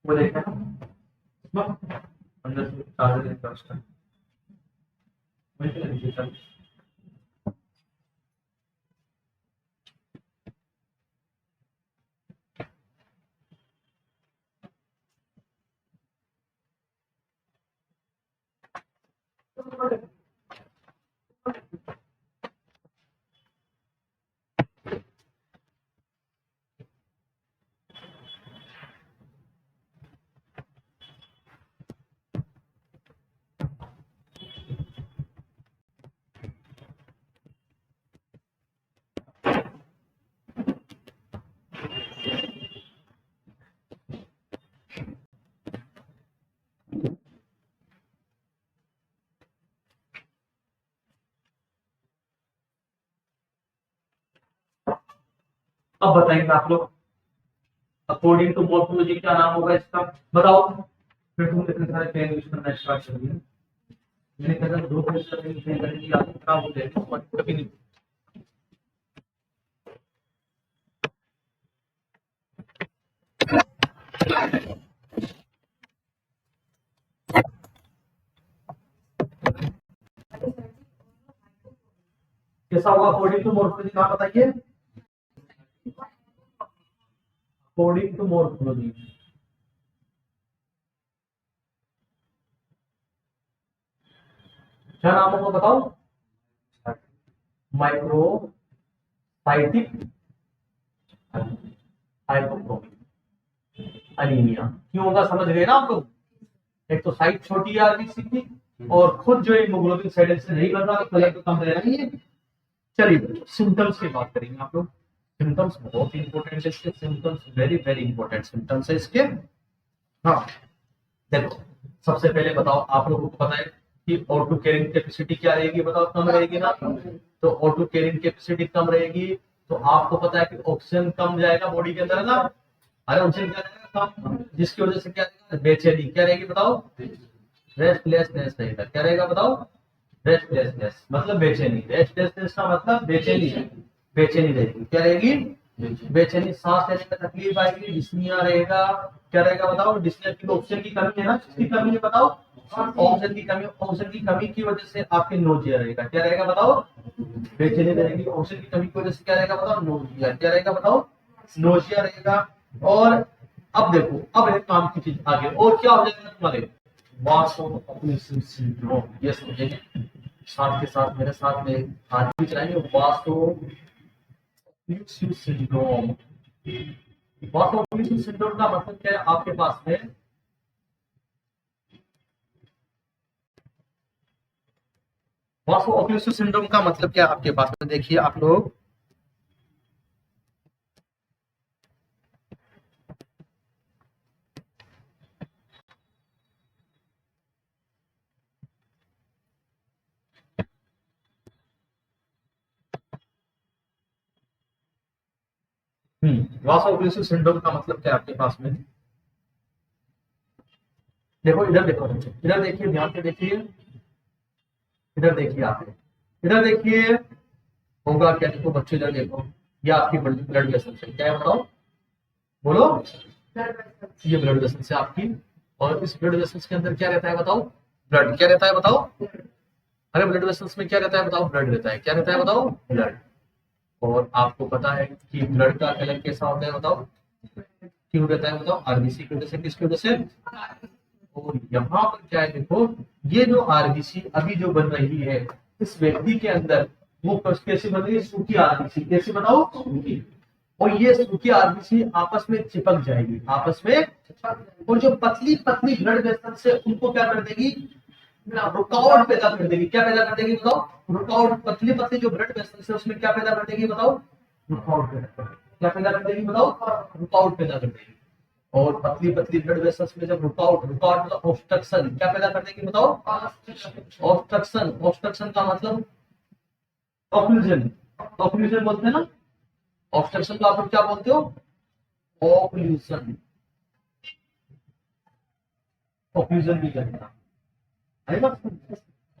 वो देखा ना अंदर से चार्जर है उसका, वही तो नीचे चल। अब बताएंगे आप लोग अकॉर्डिंग टू मॉर्फोलॉजी क्या नाम होगा इसका, बताओ। फिर तुम इतने सारे पेन यूज करना स्टार्ट कर दिया, मैंने कहा दो पेन करेंगे आदमी खराब हो जाएगी, कभी नहीं। कैसा होगा अकॉर्डिंग टू मॉर्फोलॉजी, कहाँ बताइए, अकॉर्डिंग टू मॉर्फोलॉजी क्या नाम होगा बताओ, माइक्रोसाइटिक हाइपोक्रोमिक अनीमिया। क्यों होगा समझ गए ना आप लोग, एक तो साइज छोटी है आरबीसी की, और खुद जो हीमोग्लोबिन साइड से नहीं बन रहा तो कलर तो कम रह रही है। चलिए सिम्टम्स की बात करेंगे आप लोग, सिम्टम्स बहुत इंपॉर्टेंट है इसके, symptoms very very important symptoms है इसके। हाँ देखो सबसे पहले बताओ, आप लोगों को पता है कि ऑटो कैरिंग कैपेसिटी क्या रहेगी, बताओ कम रहेगी ना, तो ऑटो कैरिंग कैपेसिटी कम रहेगी तो आपको पता है कि ऑक्सीजन कम जाएगा बॉडी के अंदर है ना, अरे ऑक्सीजन क्या जाएगा कम, जिसकी वजह से क्या रहेगा, बेचैनी क्या रहेगी बताओ, रेस्टलेसनेस रहेगा, क्या रहेगा बताओ, रेस्टलेसनेस मतलब बेचैनी, रेस्टलेसनेस का मतलब बेचैनी, बेचैनी रहेगी, क्या रहेगी, बेचैनी, सांस लेने में तकलीफ आएगी, डिस्निया रहेगा, क्या रहेगा बताओ, डिस्निया की ऑक्सीजन की कमी है ना, किसकी कमी है बताओ, ऑक्सीजन की कमी, ऑक्सीजन की कमी की वजह से आपके नोजिया रहेगा, क्या रहेगा बताओ, बेचैनी रहेगी, ऑक्सीजन की कमी की वजह से क्या रहेगा बताओ, नोजिया, क्या रहेगा बताओ, नोजिया रहेगा। और अब देखो अब एक काम की चीज आगे और क्या हो जाएगा तुम्हारे, वासोअक्लूसिव सिंड्रोम, ये समझेंगे साथ के साथ, मेरे साथ में हाथ भी चलाएंगे, वासोअक्लूसिव सिंड्रोम। वासोअक्लूसिव सिंड्रोम का मतलब क्या है आपके पास में, वासोअक्लूसिव सिंड्रोम का मतलब क्या आपके पास में, देखिए आप लोग वासोअक्लूसिव सिंड्रोम का मतलब क्या है आपके पास में, देखो इधर देखो बच्चे, इधर देखिए ध्यान से देखिए, इधर देखिए आप, इधर देखिए होगा क्या, देखो बच्चे इधर देखो, ये आपकी ब्लड वेसल है, क्या है बताओ, बोलो, ये ब्लड वेसल है आपकी, और इस ब्लड वेसल्स के अंदर क्या रहता है बताओ, ब्लड, क्या रहता है बताओ, अरे ब्लड वेसल्स में क्या रहता है बताओ, ब्लड रहता है, क्या रहता है बताओ, ब्लड। और आपको पता है कि ब्लड का कलर कैसा होता है बताओ, क्यों रहता है बताओ, आरबीसी की वजह से, किसकी वजह से, और यहाँ पर क्या है देखो, ये जो आरबीसी अभी जो बन रही है इस व्यक्ति के अंदर वो कैसे बन रही है, सूखी आरबीसी। कैसे बताओ, सूखी। और ये सूखी आरबीसी आपस में चिपक जाएगी, आपस में। और जो पतली पतली ब्लड वेसल्स से उनको क्या कर देगी, रुकावट पैदा कर देगी। क्या पैदा कर देगी बताओ, रुकावट। पतली पतली जो ब्लड वेसल्स है उसमें क्या पैदा कर देगी बताओ, रुकावट पैदा कर देगी। क्या पैदा कर देगी बताओ, रुकावट पैदा कर देगी। और पतली पतली ब्लड वेसल्स में जब रुकावट मतलब ऑब्स्ट्रक्शन, क्या पैदा कर देगी बताओ, ऑब्स्ट्रक्शन। ऑब्स्ट्रक्शन का मतलब ऑक्लूजन। ऑक्लूजन बोलते हैं ना, ऑब्स्ट्रक्शन का आप क्या बोलते हो, ऑक्लूजन। ऑक्लूजन भी कहते हैं,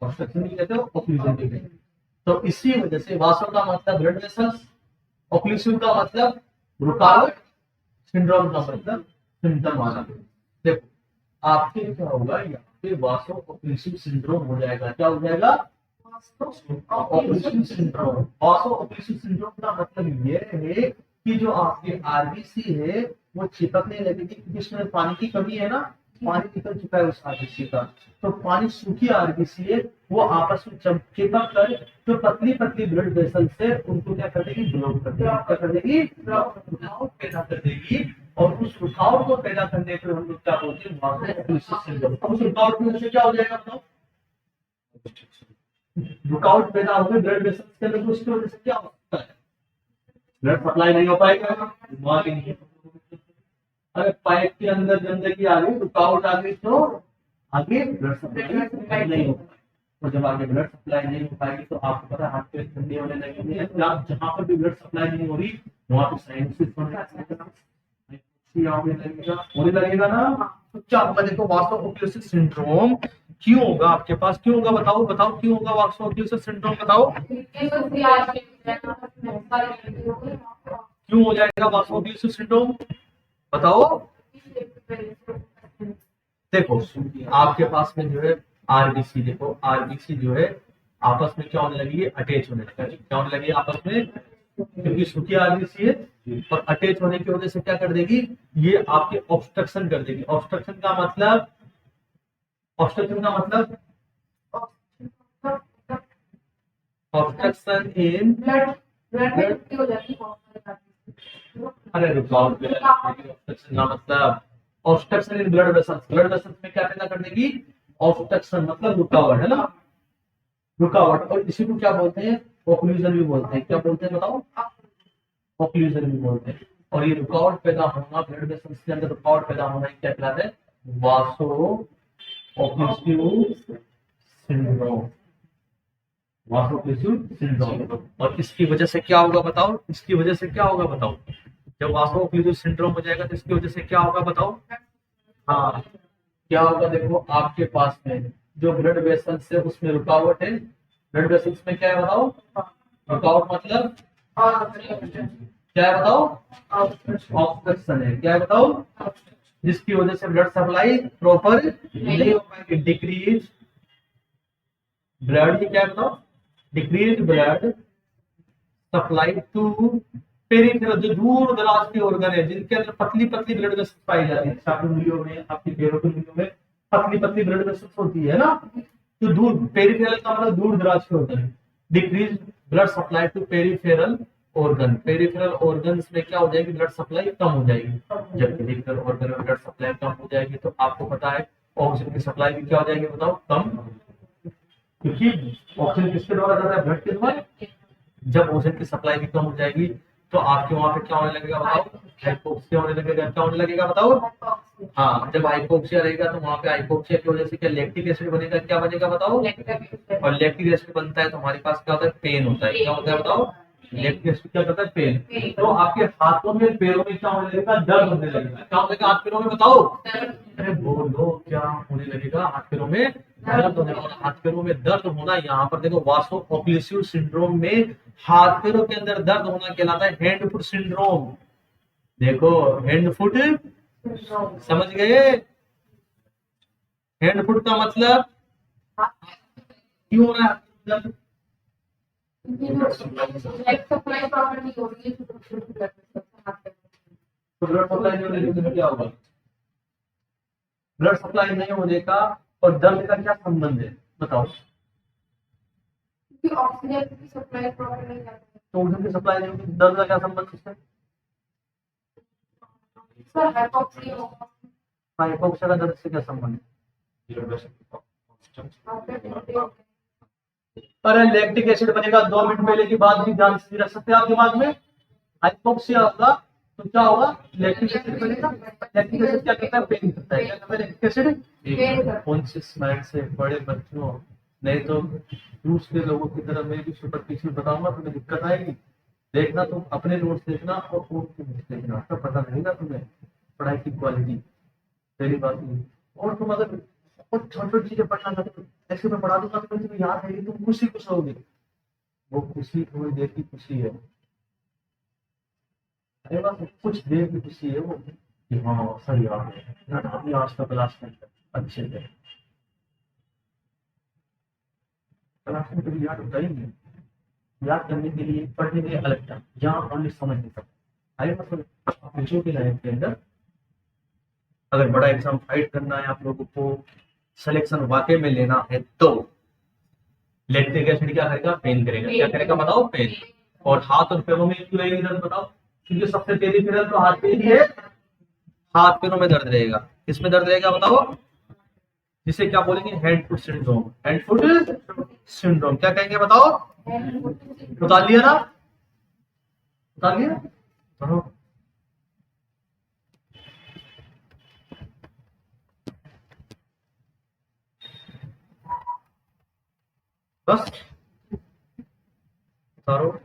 ऑब्स्ट्रक्शन भी कहते हो, ऑक्लूजन भी कहते हैं। तो इसी वजह से वासो का मतलब ब्लड वेसल्स, ऑक्लूसिव का मतलब रुकावट, सिंड्रोम का मतलब सिम्टम आना। देखो आपके क्या होगा, यहाँ पे वासो ऑक्लूसिव सिंड्रोम हो जाएगा। क्या हो जाएगा, ऑक्लूसिव सिंड्रोम। वासो ऑक्लूसिव सिंड्रोम का मतलब ये है कि जो आपके आरबीसी है वो चिपकने लगेगी, क्योंकि इसमें पानी की कमी है ना, पानी निकल चुका है उस आरबीसी का। तो पानी सूखी आरबीसी है, वो आपस में चिपक कर जो पतली पतली ब्लड वेसल से उनको क्या कर देगी, ब्लॉक कर देगी। क्या कर देगी, रुकावट पैदा कर देगी। और उस रुकावट को पैदा करने पर हम लोग क्या बोलते हैं, वासोऑक्लूसिव सिंड्रोम। उस रुकावट की वजह से क्या हो जाएगा बताओ, रुकावट पैदा होगी ब्लड वेसल्स के अंदर, तो उसकी वजह से क्या हो सकता है, ब्लड सप्लाई नहीं हो पाएगा, बीमारी नहीं हो। अगर पाइप के अंदर गंदगी आ गई, रुकावट आ गई, तो आगे ब्लड सप्लाई नहीं हो पाएगी। और जब आगे ब्लड सप्लाई नहीं हो पाएगी तो आपको पता है हाथ पे ठंडी होने लगेगी। जहां पर भी ब्लड सप्लाई नहीं हो रही वहां पे साइनसिस होने लगेगा ना। तो क्या होगा, देखो वासोऑक्लूसिव सिंड्रोम क्यों होगा आपके पास, क्यों होगा बताओ, बताओ क्यों होगा वासोऑक्लूसिव सिंड्रोम, बताओ क्यों हो जाएगा वासोऑक्लूसिव सिंड्रोम, बताओ। देखो आपके पास में जो है आरबीसी, देखो आरबीसी जो है आपस में क्या होने लगी है, अटैच होने लगी। क्या होने लगी आपस में, क्योंकि सूखी आरबीसी है और अटैच होने की वजह से क्या कर देगी, ये आपके ऑब्स्ट्रक्शन कर देगी। ऑब्स्ट्रक्शन का मतलब, ऑब्स्ट्रक्शन का मतलब ऑब्स्ट्रक्शन इन अरे रुकावट पैदा कर देगी। ऑब्स्ट्रक्शन का मतलब obstruction in blood vessels. Blood vessels में क्या पैदा कर देगी, ऑब्स्ट्रक्शन मतलब रुकावट, है ना, रुकावट। और इसी को क्या बोलते हैं, ऑक्लूजन भी बोलते हैं। क्या बोलते हैं बताओ, ऑक्लूजन भी बोलते हैं। और ये रुकावट पैदा होना, ब्लड वेसल्स के अंदर रुकावट पैदा होना क्या कहलाता है, वासोऑक्लूसिव सिंड्रोम। वासोऑक्लूसिव सिंड्रोम। और इसकी वजह से क्या होगा बताओ, इसकी वजह से क्या होगा बताओ, जब वासोऑक्लूसिव सिंड्रोम हो जाएगा तो इसकी वजह से क्या होगा बताओ। हाँ क्या होगा, देखो आपके पास में जो ब्लड वेसल्स है उसमें रुकावट है। ब्लड वेसल्स में क्या है बताओ, रुकावट मतलब क्या है बताओ, ऑब्स्ट्रक्शन है। क्या है बताओ, जिसकी वजह से ब्लड सप्लाई प्रॉपर नहीं हो पाएगी। डिक्रीज ब्लड, क्या है बताओ, decrease blood supply to peripheral, जो दूर दराज के ऑर्गन है जिनके अंदर पतली पतली ब्लड वेसल्स पाई जाती है। आपकी उंगलियों में, आपकी पैरों की उंगलियों में पतली पतली ब्लड वेसल्स होती है ना, तो दूर, पेरिफेरल का मतलब दूर दराज के organ. Decrease blood supply to peripheral organ. Peripheral organs में क्या हो जाएगी, ब्लड सप्लाई कम हो जाएगी। जब पेरिफेरल ऑर्गन में ब्लड सप्लाई कम हो जाएगी तो आपको पता है ऑक्सीजन की सप्लाई भी क्या हो जाएगी बताओ, कम। क्योंकि ऑक्सीजन किसके द्वारा जाता है, ब्लड के द्वारा। जब ऑक्सीजन की सप्लाई भी कम हो जाएगी तो आपके वहां पे क्या होने लगेगा बताओ, हाइपोक्सिया होने लगेगा। क्या होने लगेगा बताओ, हाँ जब हाइपोक्सिया रहेगा तो वहां पे हाइपोक्सिया की वजह से क्या लैक्टिक एसिड बनेगा, क्या बनेगा बताओ, और लैक्टिक एसिड बनता है तो हमारे पास क्या होता है, पेन होता है। क्या होता है बताओ, लैक्टिक एसिड क्या करता है, पेन। तो आपके हाथों में पैरों में क्या होने लगेगा, दर्द होने लगेगा। क्या होने लगेगा हाथ पैरों में बताओ, अरे बोलो क्या होने लगेगा, हाथ पैरों में दर्द होने। और हाथ पैरों में दर्द होना, यहाँ पर देखो वासोऑक्लूसिव सिंड्रोम में हाथ पैरों के अंदर दर्द होना कहलाता है हैंड फुट सिंड्रोम। देखो हैंड फुट, समझ गए, हैंड फुट का मतलब क्यों हो रहा है दर्द, तो ब्लड सप्लाई नहीं होने से क्या होगा, ब्लड सप्लाई नहीं होने का और दर्द का क्या संबंध है बताओ। क्योंकि ऑक्सीजन की सप्लाई प्रॉपर नहीं करते तो ऑक्सीजन की सप्लाई नहीं होगी, दर्द का क्या संबंध इससे? सर। हाइपोक्सिया होगा। हाइपोक्सिया का दर्द से क्या संबंध है? अरे लैक्टिक एसिड बनेगा 2 मिनट पहले की बात भी ध्यान से रख सकते हैं आप दिमाग में। हाइपोक्सिया होगा तो क्या होगा, लैक्टिक एसिड बनेगा। लैक्टिक एसिड क्या करता है, पेन करता है। क्या करता है लैक्टिक एसिड? कॉन्शियस माइंड से बड़े बच्चों, नहीं तो दूसरे लोगों की तरह मैं भी सुपरफिशियल बताऊंगा तुम्हें दिक्कत आएगी। देखना तुम अपने नोट्स देखना और उनके नोट्स देखना, तब पता लगेगा तुम्हें पढ़ाई की क्वालिटी। पहली बात ये। और तुम अगर बहुत छोटी छोटी चीजें पढ़ना चाहते हो, ऐसे मैं पढ़ा दूंगा तो तुम्हें याद रहेगी, तुम खुश होगी। वो खुशी थोड़ी देर की खुशी है, अरे बस कुछ देर की खुशी है वो, कि हाँ सही याद है ना, अभी आज का क्लास में अच्छे से क्लास में कभी याद होता ही नहीं। याद करने के लिए पढ़ने के लिए अलग टाइम, यहाँ ओनली समझ नहीं सकता। अरे मतलब बच्चों की लाइफ के अंदर अगर बड़ा एग्जाम फाइट करना है आप लोगों को, सिलेक्शन वाकई में लेना है, तो लैक्टिक एसिड क्या करेगा, पेन करेगा। क्या करेगा बताओ, पेन। और हाथ और पैरों में क्यों रहेगी दर्द बताओ, क्योंकि सबसे तेजी फिर तो हाथ पे ही है। हाथ पैरों में दर्द रहेगा, किसमें दर्द रहेगा बताओ, जिसे क्या बोलेंगे, hand foot syndrome. Hand foot syndrome क्या कहेंगे बताओ, बता लिया ना, बता लिया। पढ़ो। बस उतारो।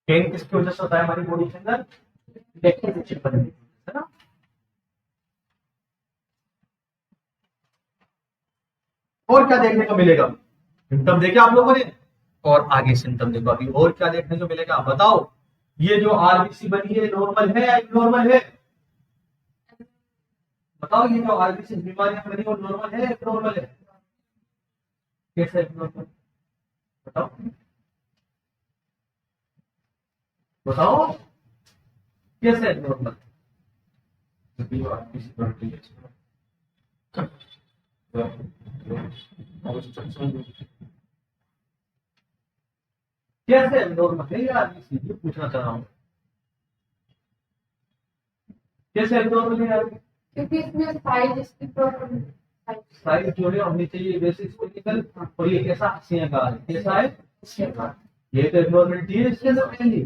पेन किसकी वजह से होता है हमारी बॉडी के अंदर, लैक्टिक एसिड बनने की वजह से, है ना। और क्या देखने को मिलेगा, सिम्टम देखे आप लोगों ने, और आगे सिम्टम देखो अभी और क्या देखने को मिलेगा बताओ। ये जो आरबीसी बनी है नॉर्मल है या नॉर्मल है, बताओ। ये जो आरबीसी बीमारियां बनी वो नॉर्मल है या नॉर्मल है, कैसे है नॉर्मल बताओ, बताओ कैसे है नॉर्मल। कैसे एब्नॉर्मल है यार, ये पूछना चाह रहा हूँ, कैसे एब्नॉर्मल है यार? क्योंकि इसमें साइज इसकी प्रॉपर साइज जो है होनी चाहिए बेसिक स्पेक्टिकल, और ये कैसा हंसिया का है, कैसा है? ये तो एब्नॉर्मलिटी है इसके अंदर पहली।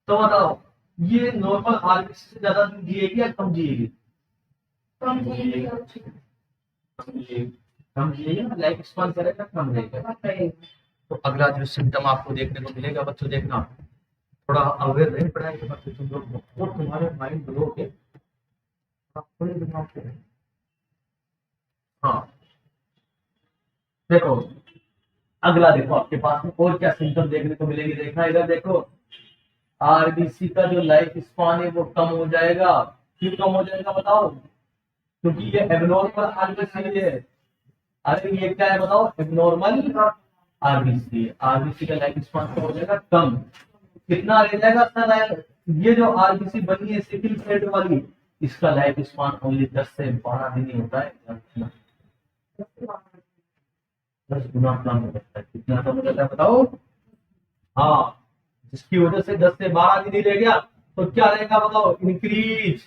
तो बताओ ये नॉर्मल आरबीसी से ज्यादा दिन जिएगी या कम जिएगी? कम कम जिएगा, लाइफ स्पान करेगा, कम रहेगा। तो अगला जो सिम्टम आपको देखने को मिलेगा बच्चों, देखना थोड़ा अवेयर रहे पढ़ाई के बारे में तुम लोग, और तुम्हारे माइंड ग्लो के थोड़े दिमाग से। हाँ देखो अगला, देखो आपके पास में और क्या सिम्टम देखने को मिलेंगे, देखना इधर देखो, आरबीसी का जो लाइफ स्पान है वो कम हो जाएगा। क्यों कम हो जाएगा बताओ? क्योंकि ये एबनॉर्मल आरबीसी है। अरे ये क्या है बताओ? एबनॉर्मल आरबीसी है। आरबीसी का लाइफ स्पान हो जाएगा कम। कितना रह जाएगा अपना लाइफ? ये जो आरबीसी बनी है सिकल सेल वाली, इसका लाइफ स्पान ओनली 10 से 12 दिन ही होता है। 10 गुना कम हो जाता है। कितना कम हो जाता है बताओ? हाँ, जिसकी वजह से 10 से 12 दिन ही रह गया, तो क्या रहेगा बताओ? Increase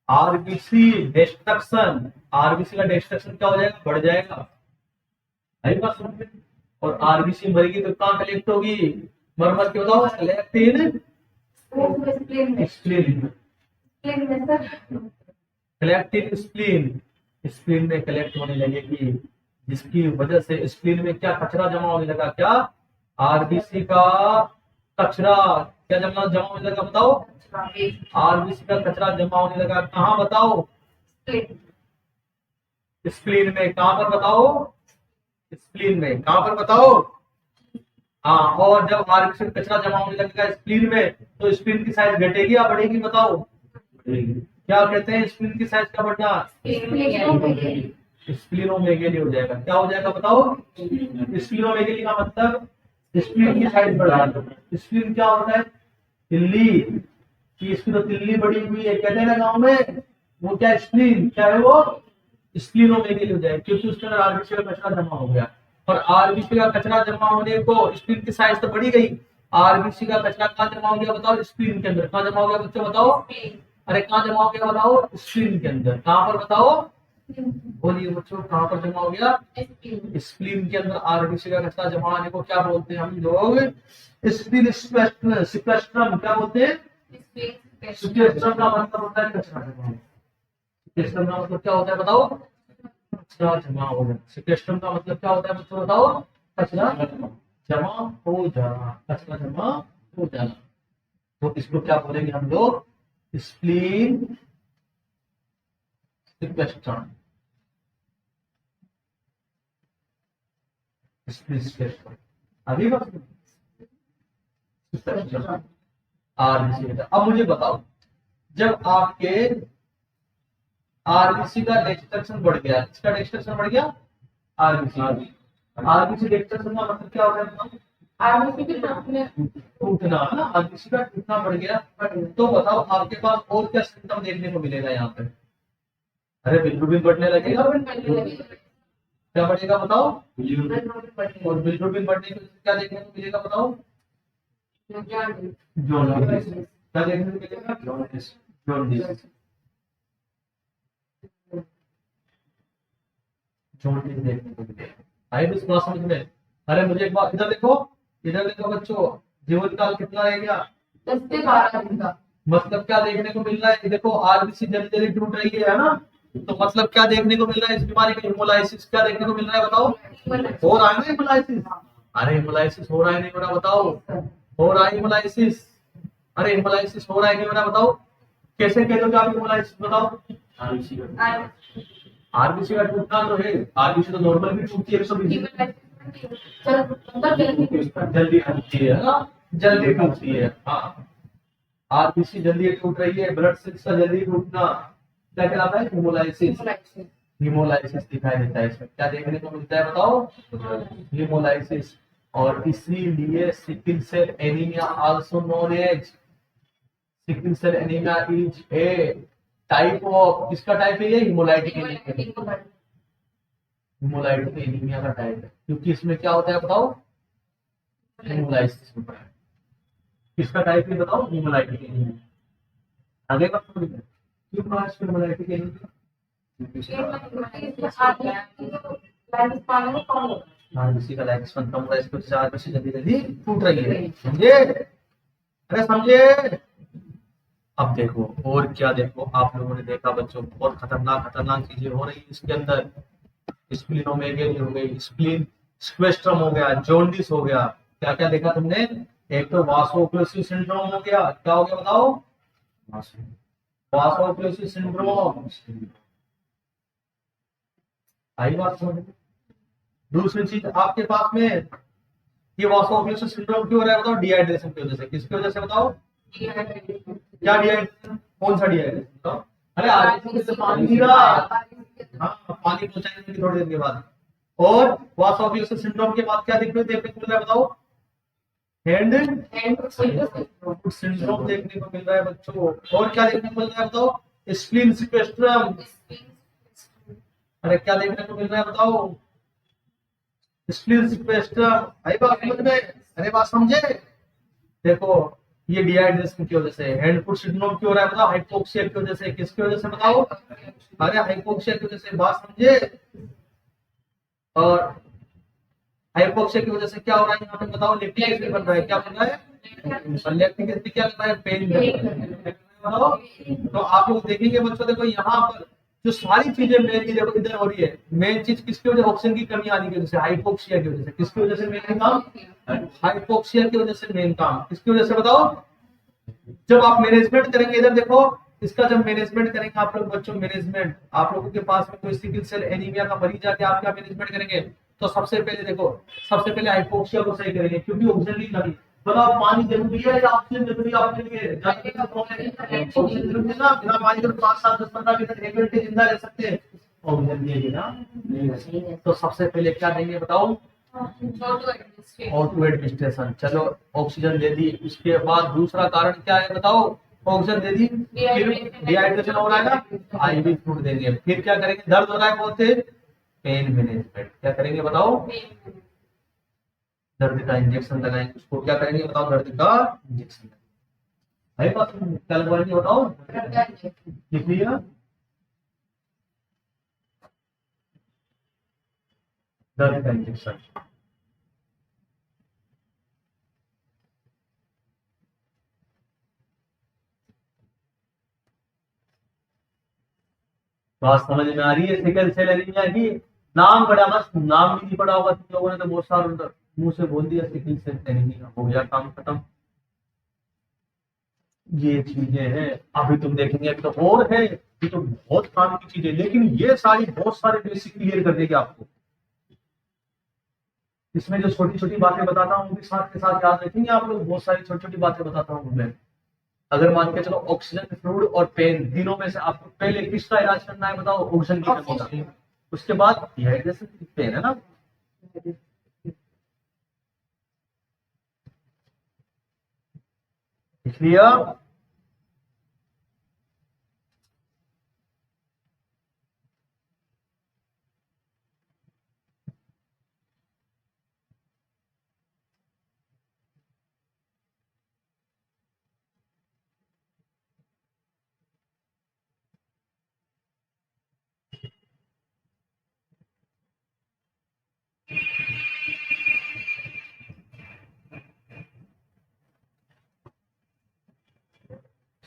RBC destruction. आरबीसी का डिस्ट्रक्शन क्या हो जाएगा? बढ़ जाएगा। आई बात समझ में? और आरबीसी मरेगी तो कहाँ कलेक्ट होगी? मर के बताओ, कलेक्ट इन स्प्लीन। कलेक्ट इन स्प्लीन। स्प्लीन में कलेक्ट होने लगेगी, जिसकी वजह से स्प्लीन में क्या कचरा जमा होने लगा? क्या? आरबीसी का कचरा क्या जमा होने लगा बताओ? आरबीसी का कचरा जमा होने लगा। कहाँ बताओ? स्प्लीन में। कहाँ पर बताओ? स्प्लीन में। कहाँ पर बताओ? हाँ, और जब आरबीसी का कचरा जमा होने लगेगा स्प्लीन में, तो स्प्लीन की साइज घटेगी या बढ़ेगी बताओ? बढ़ेगी। क्या कहते हैं स्प्लीन की साइज का बढ़ना? स्प्लीनोमेगेली हो जाएगा। क्या हो जाएगा बताओ? स्प्लीनोमेगेली का मतलब स्प्लीन की साइज बढ़ा दो। स्प्लीन क्या होता है? तिल्ली। कि इसकी तो तिल्ली बड़ी हुई है, कहते हैं ना गाँव में, वो क्या स्प्लीन, क्या है वो? स्प्लीनोमेगेली हो जाएगा, क्योंकि उसके अंदर आरबीसी का कचरा जमा हो गया। और आरबीसी का कचरा जमा होने को स्प्लीन की साइज तो बढ़ी गई। आरबीसी का कचरा कहाँ जमा हो गया बताओ? स्प्लीन के अंदर। कहाँ जमा हो गया बच्चों बताओ? अरे कहाँ जमा हो गया बताओ? स्प्लीन के अंदर। कहाँ पर बताओ? बोलिए बच्चों, कहाँ पर जमा हो गया? स्प्लीन के अंदर आरबीसी का कचरा जमा होने को क्या बोलते हैं हम लोग? Spleen sequestrum. क्या बोलते हैं? सिक्वेस्ट्रम का मतलब होता है कचरा जमा। सिक्वेस्ट्रम का मतलब क्या होता है बताओ? कचरा जमा हो जाना। सिक्वेस्ट्रम का मतलब क्या होता है बच्चों बताओ? कचरा जमा हो जाना। कचरा जमा हो जाना। तो इसको क्या बोलेंगे हम लोग? Spleen sequestrum. अभी बस आरबीसी। अब मुझे बताओ, जब आपके आरबीसी का डिस्ट्रक्शन बढ़ गया, इसका डिस्ट्रक्शन बढ़ गया, आरबीसी आरबीसी डिस्ट्रक्शन का मतलब क्या होता है? आरबीसी के टूटना है ना। आरबीसी का टूटना बढ़ गया, तो बताओ आपके पास और क्या सिम्टम देखने को मिलेगा यहाँ पे? अरे बिल्कुल बढ़ने लगेगा। क्या बढ़ेगा बताओ? और बिल्कुल बढ़ने के क्या देखने को मिलेगा बताओ? जॉन्डिस। क्या देखने को मिलेगा? जॉन्डिस। जॉन्डिस देखने को मिलेगा। आई इस बात समझ में? अरे मुझे एक बात, इधर देखो, इधर देखो बच्चों, जीवन काल कितना रह गया? 10 से 12 दिन का। मतलब क्या देखने को मिल रहा है? देखो आरबीसी जल्दी जल्दी टूट रही है ना, तो मतलब क्या देखने को मिल रहा है इस बीमारी में? हेमोलाइसिस। क्या देखने को मिल रहा है बताओ? हो रहा है ना हेमोलाइसिस? अरे हेमोलाइसिस हो रहा है नहीं हो रहा बताओ? हो रहा है हेमोलाइसिस। अरे हेमोलाइसिस हो रहा है नहीं हो रहा बताओ? कैसे कह दो आप हेमोलाइसिस बताओ? आरबीसी का टूटना तो है। आरबीसी तो नॉर्मल भी टूटती है, सब जल्दी टूटती है ना, जल्दी टूटती है। हाँ, आरबीसी जल्दी टूट रही है, ब्लड सेल्स का जल्दी टूटना क्या कहलाता है? हेमोलाइसिस। हेमोलाइसिस दिखाई देता है इसमें। क्या देखने को मिलता है बताओ? हेमोलाइसिस। और इसीलिए sickle cell anaemia also known as, sickle cell anaemia is a type of, किसका टाइप है ये? Haemolytic anaemia. हेमोलाइटिक एनीमिया का टाइप है, क्योंकि इसमें क्या होता है बताओ, हेमोलाइसिस होता है। किसका टाइप है बताओ, हेमोलाइटिक एनीमिया। आगे बात करेंगे क्यों कहा इसको हेमोलाइटिक एनीमिया। हाँ, किसी का लाइफ स्पैन कम हो रहा है, इसको 4 से जल्दी जल्दी टूट रही है, समझे, अरे समझे। अब देखो और क्या, देखो आप लोगों ने देखा बच्चों, बहुत खतरनाक खतरनाक चीजें हो रही है इसके अंदर। स्प्लिनोमेगाली हो गई, स्प्लिन स्क्वेस्ट्रम हो गया, जॉन्डिस हो गया, क्या क्या देखा तुमने। एक तो वासोक्लोसिस सिंड्रोम हो गया, क्या हो गया बताओ, वासोक्लोसिस सिंड्रोम। आई बात समझ में? दूसरी चीज आपके पास में, ये वासोक्लोसिस सिंड्रोम क्यों हो रहा है बताओ, डिहाइड्रेशन की वजह से। किसकी वजह से बताओ, क्या डिहाइड्रेशन, कौन सा डिहाइड्रेशन बताओ। अरे आगे से पानी पी रहा, हाँ पानी पहुंचाएंगे थोड़ी देर के बाद। और वासोक्लोसिस सिंड्रोम के बाद क्या देखने को मिल रहा है बताओ, हैंड फुट सिंड्रोम देखने को मिल रहा है बच्चों। और क्या देखने को मिल रहा है बताओ, स्प्लीन सिक्वेस्ट्रम। अरे क्या देखने को मिल रहा है बताओ, स्प्लीन सिक्वेस्ट्रम। आई बात समझ में, अरे बात समझे। देखो ये डिहाइड्रेशन की वजह से, हैंड फुट सिंड्रोम क्यों हो रहा है बताओ, हाइपोक्सिया की वजह से। किसकी वजह से बताओ, अरे हाइपोक्सिया की वजह से, बात समझे। और हाइपोक्सिया की वजह से क्या हो रहा है यहाँ पे बताओ, लैक्टिक एसिड बन रहा है, क्या बन रहा है, लैक्टिक एसिड क्या कर रहा है, पेन बताओ। तो आप लोग देखेंगे बच्चों, देखो यहाँ पर जो सारी चीजें मेनली देखो इधर हो रही है, मेन चीज किसकी वजह, ऑक्सीजन की कमी आने की वजह से, हाइपोक्सिया की वजह से। किसकी वजह से मेन काम, हाइपोक्सिया की वजह से मेन काम, किसकी वजह से बताओ। जब आप मैनेजमेंट करेंगे, इधर देखो, इसका जब मैनेजमेंट करेंगे आप लोग बच्चों, मैनेजमेंट, आप लोगों के पास में कोई सिकल सेल एनीमिया का मरीज आके आप क्या मैनेजमेंट करेंगे, तो सबसे पहले देखो, सबसे पहले हाइपोक्सिया को सही करेंगे, क्योंकि ऑक्सीजन की कमी। बताओ पानी जरूरी है या ऑक्सीजन जरूरी है आपके लिए, ऑक्सीजन जरूरी है ना, बिना पानी के 5 7 10 15 मिनट 1 घंटे जिंदा रह सकते हैं, ऑक्सीजन चाहिए ना, नहीं। तो सबसे पहले क्या देंगे बताओ, ऑटो एडमिनिस्ट्रेशन। चलो ऑक्सीजन दे दी, उसके बाद दूसरा कारण क्या है बताओ, ऑक्सीजन दे दी, फिर डिहाइड्रेशन हो रहा है ना, आईवी फ्लूइड देंगे, फिर क्या करेंगे, दर्द हो रहा है बोलते, पेन मैनेजमेंट, क्या करेंगे बताओ, दर्द का इंजेक्शन लगाएंगे, उसको क्या करेंगे बताओ, दर्द का इंजेक्शन है पास, क्या लगवाएंगे बताओ, लिख लिया, दर्द का इंजेक्शन। बात समझ में आ रही है, सिकल सेल एनीमिया की। नाम बड़ा मस्त, नाम भी नहीं पड़ा होगा तुम लोगों ने, तो बहुत सारा मुंह से बोल दिया, सिकल सेल एनीमिया, हो गया काम खत्म। ये चीजें हैं, अभी तुम देखेंगे एक तो और है, ये तो बहुत काम की चीजें, लेकिन ये सारी बहुत सारे बेसिक क्लियर कर देगी आपको। इसमें जो छोटी छोटी बातें बताता हूँ वो भी साथ के साथ याद रखेंगे आप लोग, बहुत सारी छोटी छोटी बातें बताता हूँ मैं। अगर मान के चलो ऑक्सीजन फ्लूइड और पेन, तीनों में से आपको पहले किसका इलाज करना है बताओ, ऑक्सीजन की कमी का, उसके बाद डिहाइड्रेशन, पेन है ना। इसलिए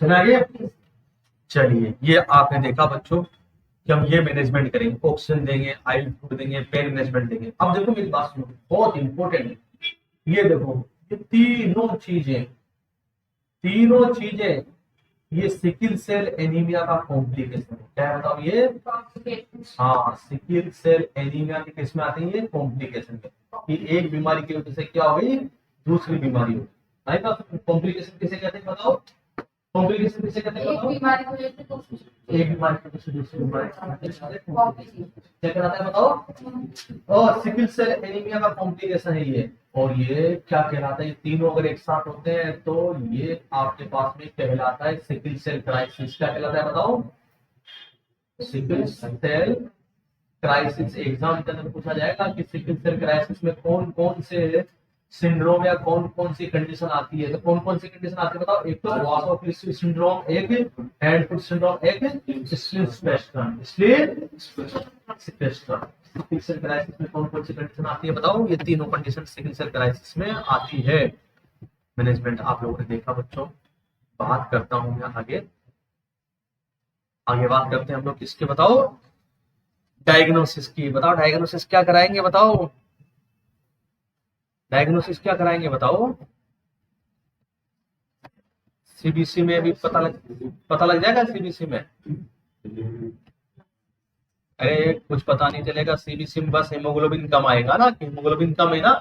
सुनाइए, चलिए ये आपने देखा बच्चों कि हम ये मैनेजमेंट करेंगे, ऑक्सीजन देंगे, आइल फ्लूइड देंगे, पेन मैनेजमेंट देंगे। अब देखो मेरी बात सुनो, बहुत इंपॉर्टेंट, ये देखो ये तीनों चीजें ये सिकिल सेल एनीमिया का कॉम्प्लिकेशन है। क्या है बताओ ये, हाँ सिकिल सेल एनीमिया की किस में आती है, ये कॉम्प्लिकेशन में, कि एक बीमारी की वजह से क्या हो गई, दूसरी बीमारी हो गई। कॉम्प्लिकेशन किसे कहते हैं बताओ, कॉम्प्लिकेशन किसे कहते हैं बताओ, एक बीमारी की वजह से दूसरी बीमारी क्या कहलाता है बताओ, और सिकिल सेल एनीमिया का कॉम्प्लिकेशन है ये। और ये क्या कहलाता है, ये तीनों अगर एक साथ होते हैं तो ये आपके पास में कहलाता है सिकिल सेल क्राइसिस। क्या कहलाता है बताओ, सिकिल सेल क्राइसिस एग्जाम के अंदर पूछा जाएगा कि सिकल सेल क्राइसिस में कौन कौन से सिंड्रोम या कौन कौन सी कंडीशन आती है। तो कौन कौन सी कंडीशन आती है बताओ। एक तो वासोफिलिस सिंड्रोम, एक हैंड फुट सिंड्रोम, एक split spectrum. Sickle cell crisis में कौन कौन सी कंडीशन आती है बताओ। ये तीनों कंडीशन सिकल सेल क्राइसिस में आती है। मैनेजमेंट आप लोगों ने देखा बच्चों। बात करता हूं मैं आगे बात करते हैं हम लोग किसके बताओ। डायग्नोसिस की। बताओ डायग्नोसिस क्या कराएंगे बताओ। डायग्नोसिस क्या कराएंगे बताओ। सीबीसी में भी पता लग जाएगा सीबीसी में। अरे कुछ पता नहीं चलेगा सीबीसी में, बस हेमोग्लोबिन कम आएगा ना कि हेमोग्लोबिन कम है ना।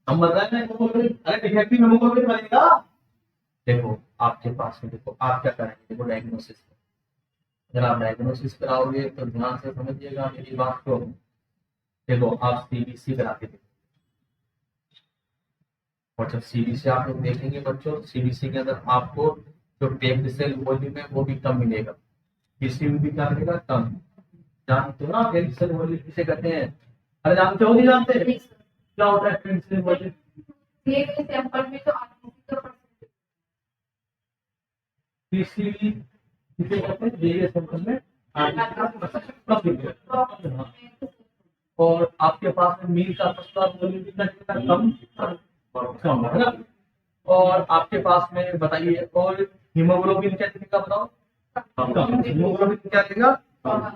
हम बताए ना हेमोग्लोबिन, अरे डिफेक्टिव हेमोग्लोबिन बनेगा। देखो आपके पास में, देखो आप क्या करेंगे। देखो डायग्नोसिस, अगर आप डायग्नोसिस कराओगे तो ध्यान से समझिएगा मेरी बात को। देखो आप सीबीसी कराते थे और जब सीबीसी आप लोग देखेंगे बच्चों, सीबीसी के अंदर आपको जो पेक्ड सेल वॉल्यूम है वो भी कम मिलेगा। पीसीयू भी क्या मिलेगा कम। जानते हो ना पेक्ड सेल वॉल्यूम किसे कहते हैं। अरे जानते हो नहीं जानते क्या होता है पेक्ड सेल वॉल्यूम। दिए गए सैंपल में तो आरबीसी का परसेंटेज पीसीयू किसे कहते हैं। दिए गए सैंपल में कम मिलेगा। और आपके पास में मील का वॉल्यूम कितना कम है ना। और आपके पास में बताइए और हीमोग्लोबिन क्या दिखेगा बताओ। कम। हीमोग्लोबिन क्या दिखेगा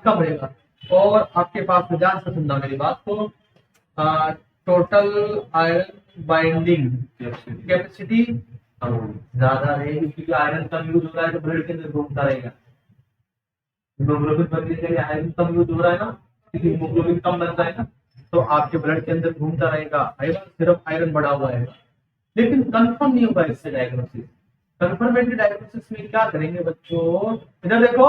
कम रहेगा। और आपके पास में ध्यान से सुनना मेरी बात को। टोटल आयरन बाइंडिंग कैपेसिटी ज्यादा रहेगी क्योंकि आयरन कम यूज हो रहा है तो ब्लड के अंदर घूमता रहेगा। हीमोग्लोबिन बनने के लिए आयरन कम यूज हो रहा है ना, क्योंकि हीमोग्लोबिन कम बनता है ना, तो आपके ब्लड के अंदर घूमता रहेगा। सिर्फ आयरन बढ़ा हुआ है, लेकिन कंफर्म नहीं होगा इससे डायग्नोसिस। कंफर्मेटरी डायग्नोसिस में क्या करेंगे बच्चों। इधर देखो,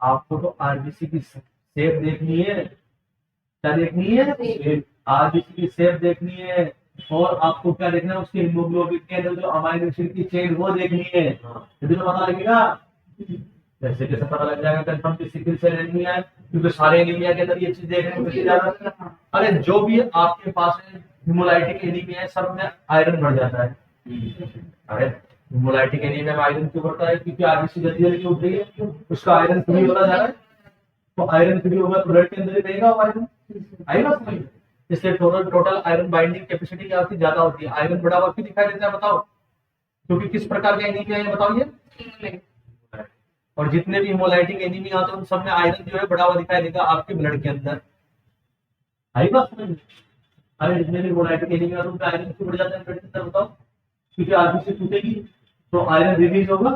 आपको तो आरबीसी की शेप देखनी है। क्या देखनी है। आरबीसी की शेप देखनी है। और आपको क्या देखना है, उसके हीमोग्लोबिन के अंदर जो अमाइनो एसिड की चेन वो देखनी है। तभी तो पता लगेगा। कैसे कैसे पता लग जाएगा कंफर्म की सिकल सेल एनीमिया है, क्योंकि सारे एनीमिया के अंदर ये चीज देखने को मिलती ज्यादा। अरे जो भी आपके पास है हिमोलाइटिक एनीमिया है, सब में आयरन बढ़ जाता है। अरे हिमोलाइटिक एनीमिया में आयरन क्यों बढ़ता है, क्योंकि आरबीसी जल्दी जल्दी उठ रही है, उसका आयरन फ्री होता जा रहा है। तो आयरन फ्री होगा तो ब्लड के अंदर ही रहेगा आयरन, आएगा समझ। इसलिए टोटल आयरन बाइंडिंग कैपेसिटी क्या होती है, ज्यादा होती है। आयरन बढ़ा हुआ क्यों दिखाई देता है बताओ। क्योंकि किस प्रकार का एनीमिया है बताओ। और जितने भी हिमोलाइटिक एनीमिया आते हैं उन सब में आयरन जो है बढ़ा हुआ दिखाई देगा आपके ब्लड के अंदर। आएगा समझ। अरे जितने भी हिमोलाइटिक एनीमिया आते हैं उनका आयरन क्यों बढ़ जाता है ब्लड के अंदर बताओ। क्योंकि आरबीसी टूटेगी तो आयरन रिलीज होगा।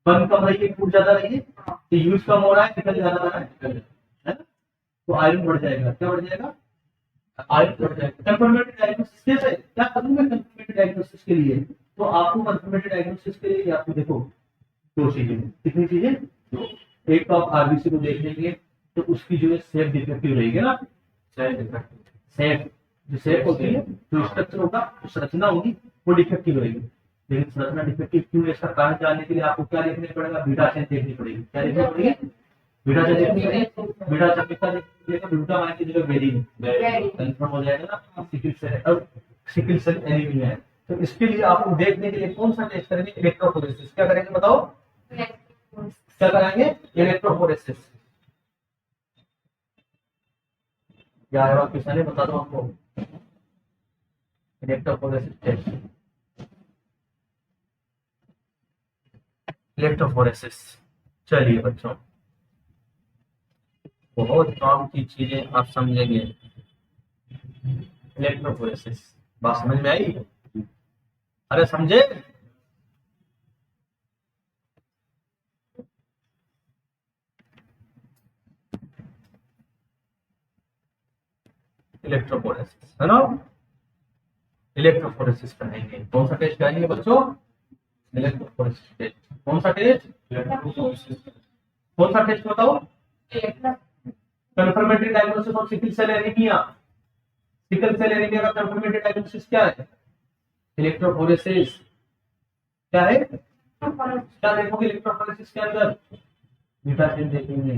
बंद कम रही है, टूट ज्यादा रही है, तो यूज कम हो रहा है, निकल ज्यादा रहा है ना? तो आयरन बढ़ जाएगा। क्या बढ़ जाएगा। आयरन बढ़ जाएगा। कंफर्मेटरी डायग्नोसिस कैसे क्या करूंगा कंफर्मेटरी डायग्नोसिस के लिए। तो आपको कंफर्मेटरी डायग्नोसिस के लिए आपको देखो दो चीजें। कितनी चीजें। दो। एक तो आप आरबीसी को देख लेंगे तो उसकी जो है शेप डिफेक्टिव रहेगी ना। शेप जो शेप होती है, जो स्ट्रक्चर होगा, जो संरचना होगी वो डिफेक्टिव रहेगी। लेकिन संरचना डिफेक्टिव क्यों है इसका कारण जानने के लिए आपको क्या देखना पड़ेगा, बीटा चेन देखनी पड़ेगी। क्या देखनी पड़ेगी। बीटा चेन देखनी पड़ेगी। बीटा चेन कितना देखिएगा, ग्लूटामाइन की जगह वेलिन कंफर्म हो जाएगा ना। सिकल सेल अब सिकल सेल एनीमिया है, तो इसके लिए आपको देखने के लिए कौन सा टेस्ट करेंगे। इलेक्ट्रोफोरेसिस। क्या करेंगे बताओ। क्या कराएंगे। इलेक्ट्रोफोरेसिस। क्या है वापस आने बता दो आपको। Electrophoresis test. इलेक्ट्रोफोरेसिस। चलिए बच्चों, बहुत काम की चीजें आप समझेंगे। इलेक्ट्रोफोरेसिस बात समझ में आई। अरे समझे। इलेक्ट्रोफोरेसिस है ना। इलेक्ट्रोफोरेसिस करेंगे। कौन सा टेस्ट करेंगे बच्चों। Electrophoresis test. कौन सा टेस्ट। कौन सा टेस्ट बताओ। Confirmatory diagnosis of sickle cell anaemia. Sickle cell anaemia का कंफर्मेटरी डायग्नोसिस क्या है। इलेक्ट्रोफोरेसिस। क्या है। क्या देखोगे इलेक्ट्रोफोरेसिस के अंदर। बीटा चेन देखेंगे।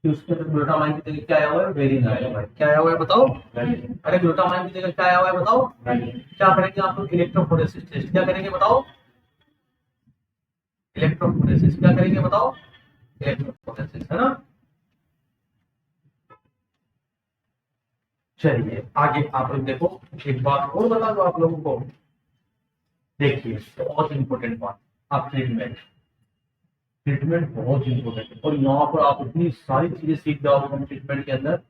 कि उसके अंदर ग्लूटामाइन की जगह क्या आया हुआ है, वेलिन आया हुआ है। क्या आया हुआ है बताओ? अरे ग्लूटामाइन की जगह क्या आया हुआ है बताओ? क्या करेंगे आप लोग? Electrophoresis test. क्या करेंगे बताओ? इलेक्ट्रोफोरेसिस। क्या करेंगे बताओ? इलेक्ट्रोफोरेसिस, है ना। चलिए आगे आप लोग देखो, एक बात और बता दो आप लोगों को। देखिए बहुत इंपॉर्टेंट बात, आप ट्रीटमेंट, ट्रीटमेंट बहुत इंपॉर्टेंट है। और यहाँ पर आप इतनी सारी चीजें सीख जाओगे हम ट्रीटमेंट के अंदर,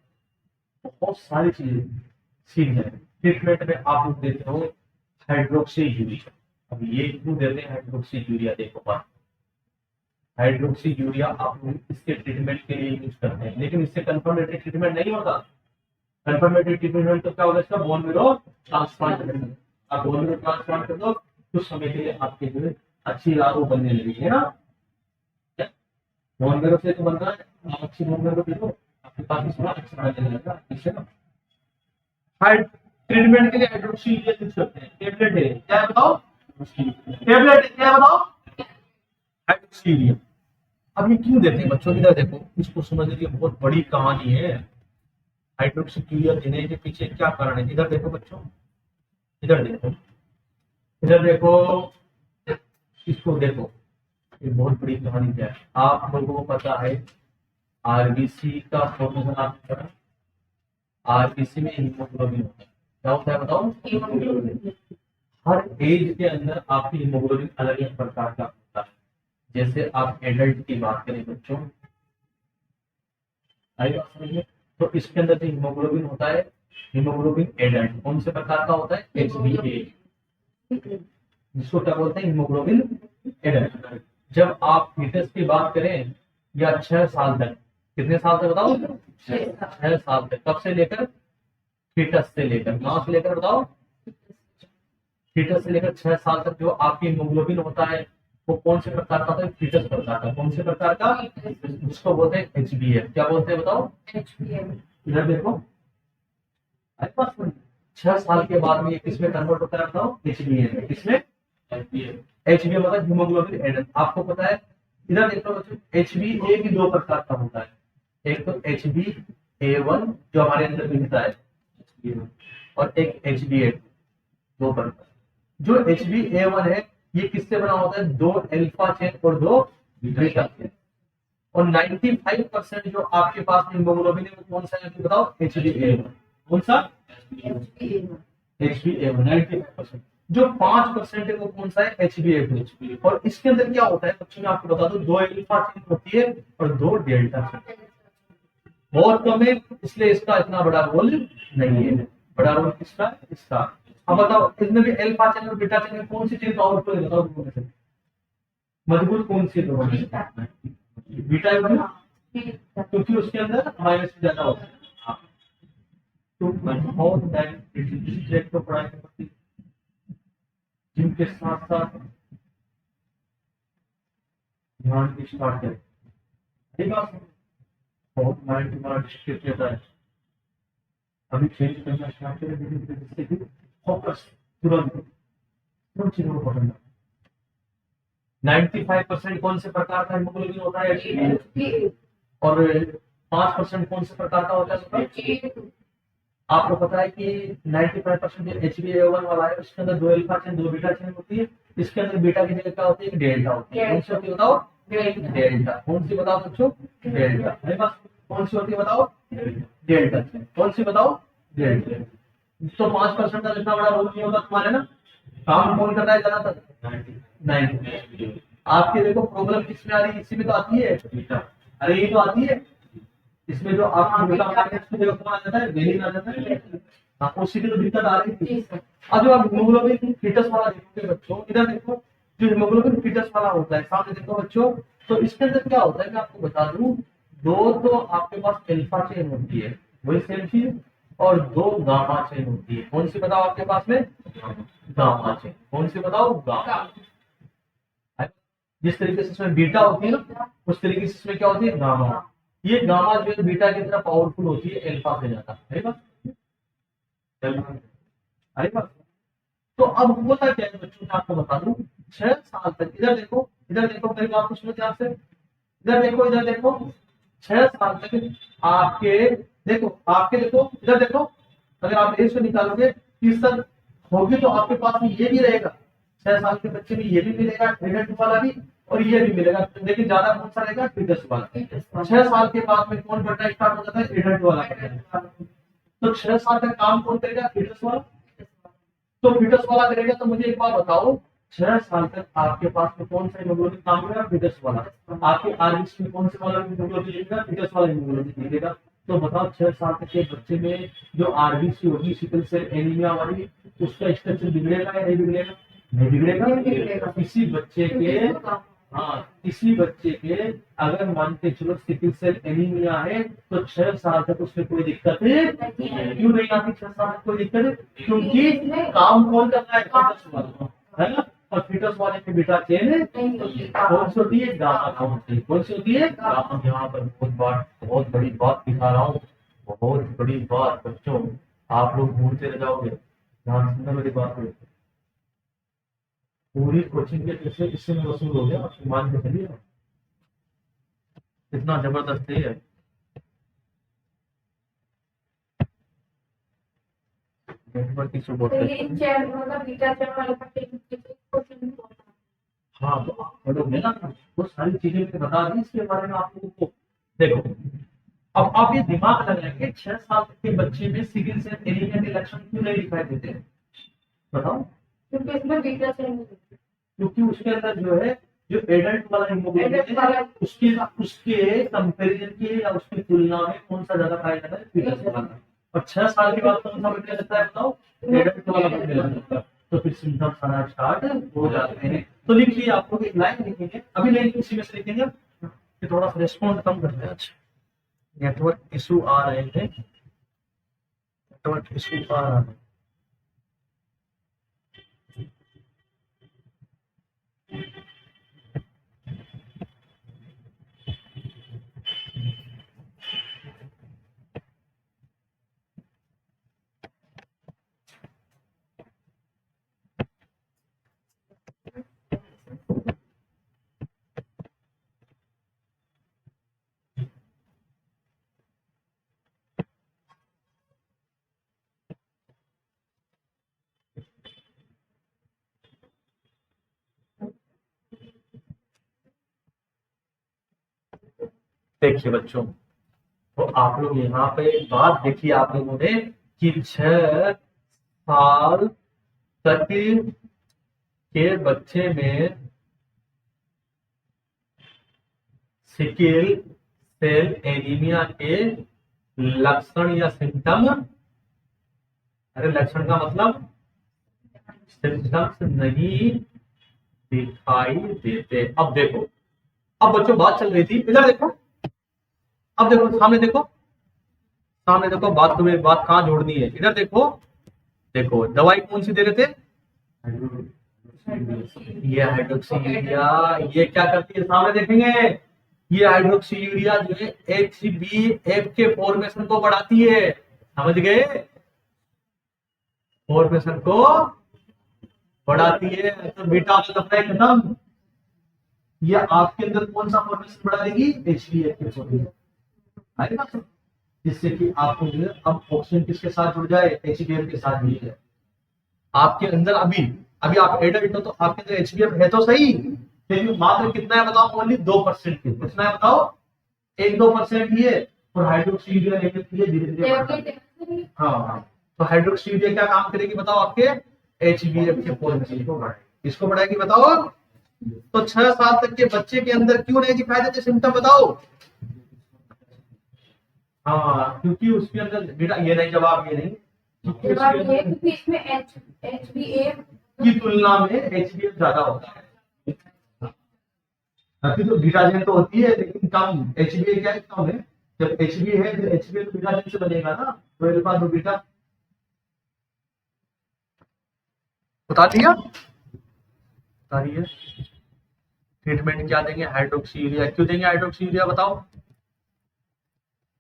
बहुत सारी चीजें सीख जाएंगे। ट्रीटमेंट में आप लोग देते हो हाइड्रोक्सी यूरिया। अब ये क्यों देते हैं हाइड्रोक्सी यूरिया? देखो बात, हाइड्रोक्सी यूरिया आप लोग इसके ट्रीटमेंट के लिए यूज करते हैं, लेकिन इससे कंफर्मेटरी ट्रीटमेंट नहीं होता। कंफर्मेटरी ट्रीटमेंट तो क्या होगा इसका? बोन मैरो ट्रांसप्लांट करना। आप बोन मैरो ट्रांसप्लांट कर दो, कुछ समय के लिए आपके जो है अच्छी लागू बनने लगेगी, है ना। बोन मैरो से तो बन रहा है, आप अच्छी बोन मैरो दे दो, आपके पास भी थोड़ा अच्छा बनने लगेगा, ठीक है ना। हाइड ट्रीटमेंट के लिए हाइड्रोक्सी यूरिया यूज करते हैं। टेबलेट है क्या है बताओ? टेबलेट है क्या है बताओ? Hydroxy urea. अब ये क्यों देते हैं बच्चों? इधर देखो, इसको समझने की बहुत बड़ी कहानी है। हाइड्रोक्सी यूरिया देने के पीछे क्या कारण है? इधर देखो बच्चों, इधर देखो, इधर देखो, इसको देखो, ये बहुत बड़ी कहानी क्या है आप लोगों को पता है? आरबीसी का फॉर्मेशन आपको पता है? आरबीसी में हीमोग्लोबिन होता है। क्या होता है बताओ? हीमोग्लोबिन। हर एज के अंदर आपकी हीमोग्लोबिन अलग अलग प्रकार का होता है। जैसे आप एडल्ट की बात करें बच्चों, आई बात समझ में? तो इसके अंदर जो हीमोग्लोबिन होता है, हीमोग्लोबिन एडल्ट कौन से प्रकार का होता है? HbA, जिसको क्या बोलते हैं? Haemoglobin adult. जब आप फीटस की बात करें, या 6 साल तक, कितने साल तक बताओ? 6 साल तक। कब से लेकर? फीटस से लेकर, कहां से लेकर बताओ? फीटस से लेकर 6 साल तक जो आपकी हीमोग्लोबिन होता है, वो कौन से प्रकार का होता है? फीटस प्रकार का। कौन से प्रकार का? जिसको बोलते हैं HbF। क्या बोलते हैं बताओ? इधर देखो, अरे पास 6 साल के बाद में ये किसमें कन्वर्ट होता है बताओ? HbA में। किसमें? HbA मतलब हीमोग्लोबिन एडल्ट। आपको पता है, इधर देखो बच्चों, HbA भी 2 प्रकार का होता है। एक तो HbA1 जो हमारे अंदर मिलता है, और एक HbA2, 2 प्रकार। जो HbA1 है, ये किससे बना होता है? 2 अल्फा चेन और 2 बीटा चेन। और 95% जो आपके पास में हीमोग्लोबिन है, वो कौन सा है बताओ? HbA1। कौन सा? HbA1 95%। जो 5% है वो कौन सा है? HbA2। और इसके अंदर क्या होता है बच्चों, मैं आपको बता दूं, 2 अल्फा चेन होती है और 2 डेल्टा चेन। बहुत कम है, इसलिए इसका इतना बड़ा रोल नहीं है। बड़ा रोल किसका है? इसका। अब बताओ, इसमें भी अल्फा चेन और बीटा चेन में कौन सी चीज पावरफुल है? बताओ दोनों में से मजबूत कौन सी है दोनों में से? बीटा है ना, क्योंकि उसके अंदर माइनस ज्यादा होता है। तो बहुत डायरेक्ट को पढ़ाई करती, जिनके साथ साथ ध्यान की स्टार्ट करें, ठीक है। बहुत माइंड तुम्हारा डिस्ट्रैक्ट रहता है, अभी चेंज करना स्टार्ट करें धीरे धीरे, जिससे कि फोकस तुरंत तुरंत चीजों को पकड़ना। 95% कौन से प्रकार का हीमोग्लोबिन होता है? और 5% कौन से प्रकार का होता है? आपको पता है कि 95% जो HbA1 वाला है, उसके अंदर 2 अल्फा चेन 2 बीटा चेन होती है। इसके अंदर बीटा की जगह क्या होती है? डेल्टा होती है। कौन सी होती है बताओ? डेल्टा। कौन सी बताओ बच्चों? डेल्टा। मेरे पास कौन सी होती है बताओ? Delta chain. कौन सी बताओ? डेल्टा। तो 5% का जितना बड़ा रोल नहीं होता तुम्हारे ना, काम कौन कर रहा है ज्यादातर? 90। आपके देखो प्रॉब्लम किसमें आ रही है? इसी में तो आती है। अरे ये तो आती है, इसमें जो आपका बेटा है उसमें देखो कौन आ जाता है? वेलिन आ जाता है। हाँ, उसी की तो दिक्कत आ रही थी। अब जो आप हीमोग्लोबिन फीटस वाला देखोगे बच्चों, इधर देखो, जो हीमोग्लोबिन फीटस वाला होता है, सामने देखो बच्चों, तो इसके अंदर क्या होता है मैं आपको बता दूं, 2 तो आपके पास अल्फा चेन होती है, वही सेम चीज, और 2 गामा चेन होती है। कौन सी बताओ आपके पास में? Gamma chain. कौन सी बताओ? गामा। जिस तरीके से इसमें बीटा होती है ना, उस तरीके से इसमें क्या होती है? गामा। ये गामा जो है बीटा की तरह पावरफुल होती है अल्फा से ज्यादा। अरे बस, अरे बस। तो अब होता क्या है बच्चों, मैं आपको बता दूं, 6 साल तक, इधर देखो, इधर देखो, मेरी बात को सुनो ध्यान से, इधर देखो, इधर देखो, 6 साल तक आपके देखो इधर देखो, अगर आप ए से निकालोगे 30 होगी तो आपके पास में ये भी रहेगा, 6 साल के बच्चे में ये भी मिलेगा एडल्ट वाला भी, और ये भी मिलेगा, लेकिन ज्यादा कौन सा रहेगा, फीटस वाला। 6 साल के बाद में कौन बढ़ना स्टार्ट हो जाता है, एडल्ट वाला बढ़ना। तो 6 साल तक काम कौन करेगा, फीटस वाला। तो फीटस वाला करेगा, तो मुझे एक बात बताओ, 6 साल तक आपके पास में कौन सा हीमोग्लोबिन काम करेगा, फीटस वाला। आपके आरबीसी में कौन से वाला हीमोग्लोबिन लिखेगा, फीटस वाला हीमोग्लोबिन लिखेगा। तो बताओ 6 साल तक के बच्चे में जो आरबीसी होगी सिकल सेल एनीमिया वाली, उसका स्ट्रक्चर बिगड़ेगा या नहीं बिगड़ेगा, नहीं बिगड़ेगा। इसी बच्चे के इसी बच्चे के अगर मानते चलो सिकल सेल एनीमिया है, तो 6 साल तक उसमें कोई दिक्कत है क्यों नहीं आती, 6 साल तक कोई दिक्कत है, क्योंकि काम कौन कर रहा है, फीटस वाला है ना। और फीटस वाले में बीटा चेन है, कौन सी होती है, गामा होती है। कौन सी होती है, गामा। यहाँ पर बहुत बड़ी बात दिखा रहा हूँ, बहुत बड़ी बात बच्चों, आप लोग भूलते रह जाओगे, ध्यान सुनना मेरी बात को। पूरी कोचिंग के पैसे इससे में वसूल हो गया, आप मान के चलिए, इतना जबरदस्त है। नेटवर्क इशू बहुत है। हाँ, तो आप पढ़ोगे ना, वो सारी चीजें मैंने बता दी इसके बारे में आप लोगों को। देखो, अब आप ये दिमाग लगाएंगे, 6 साल तक के बच्चे में सिकल सेल एनीमिया के लक्षण क्यों नहीं दिखाई देते हैं, बताओ। क्योंकि इसमें बीटा चेन है। क्योंकि उसके अंदर जो है, जो एडल्ट वाला हीमोग्लोबिन है, उसके कंपैरिजन के या उसकी तुलना में कौन सा ज्यादा पाया जाता है, फीटस वाला। और 6 साल के बाद कौन सा बढ़ने लगता है, बताओ, एडल्ट वाला बढ़ने लगता है। तो फिर सिम्टम्स आना स्टार्ट हो जाते हैं। तो लिखिए, आप लोग एक लाइन लिखेंगे, अभी लाइन उसी में से लिखेंगे कि थोड़ा सा रिस्पॉन्ड कम करते हैं। अच्छा, नेटवर्क इशू आ रहे थे, नेटवर्क इशू आ रहा है। देखिए बच्चों, तो आप लोग यहाँ पे एक बात देखिए, आप लोगों ने कि 6 साल तक के बच्चे में सिकल सेल एनीमिया के लक्षण या सिम्टम, अरे लक्षण का मतलब सिम्टम्स नहीं दिखाई देते। अब देखो, अब बच्चों बात चल रही थी, इधर देखो, अब देखो सामने देखो, सामने देखो, बात तुम्हें बात कहाँ जोड़नी है, इधर देखो। देखो दवाई कौन सी दे रहे थे, ये हाइड्रोक्सी यूरिया। ये क्या करती है, सामने देखेंगे, ये हाइड्रोक्सी यूरिया जो है HbF के फॉर्मेशन को बढ़ाती है, समझ गए, फॉर्मेशन को बढ़ाती है। तो बीटा का सप्लाई खत्म, ये आपके अंदर कौन सा फॉर्मेशन बढ़ा देगी, HbF के फॉर्मेशन, जिससे कि आपको जो है अब ऑक्सीजन किसके साथ जुड़ जाए, HbF के साथ जुड़ जाए। आपके अंदर अभी अभी आप एडल्ट हो तो आपके अंदर HbF है तो सही, लेकिन मात्र कितना है बताओ, ओनली 2% की, कितना है बताओ, 1-2% ही है। और हाइड्रोक्सी यूरिया लेने के लिए धीरे धीरे, हाँ, तो हाइड्रोक्सी यूरिया क्या काम करेगी बताओ, आपके HbF के फॉर्मेशन को बढ़ाएगी। किसको बढ़ाएगी बताओ। तो 6 साल तक के बच्चे के अंदर क्यों नहीं दिखाई देते सिम्टम बताओ। हाँ, क्योंकि उसके अंदर बेटा ये नहीं, जवाब ये नहीं, क्योंकि इसमें HbF की तुलना में HbF ज्यादा होता है। बाकी तो बीटाजेन तो होती है, लेकिन कम, HbA क्या है, कम है। जब HbA है तो HbA तो बीटाजेन से बनेगा ना, तो मेरे पास बीटा बता दिया। बता दिया ट्रीटमेंट क्या देंगे, हाइड्रोक्सी यूरिया। क्यों देंगे हाइड्रोक्सी यूरिया बताओ,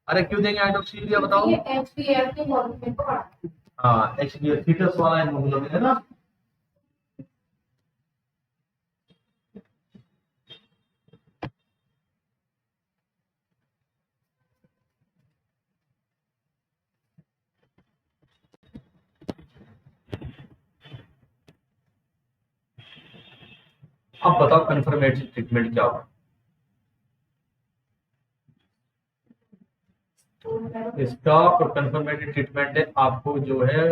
अरे क्यों देंगे हाइड्रोक्सी यूरिया बताओ। HbF के फॉर्मेशन को बढ़ाती है। हाँ, HbF फीटस वाला हीमोग्लोबिन है ना। अब बताओ कंफर्मेटरी ट्रीटमेंट क्या होगा। इसका कंफर्मेटरी ट्रीटमेंट है आपको जो है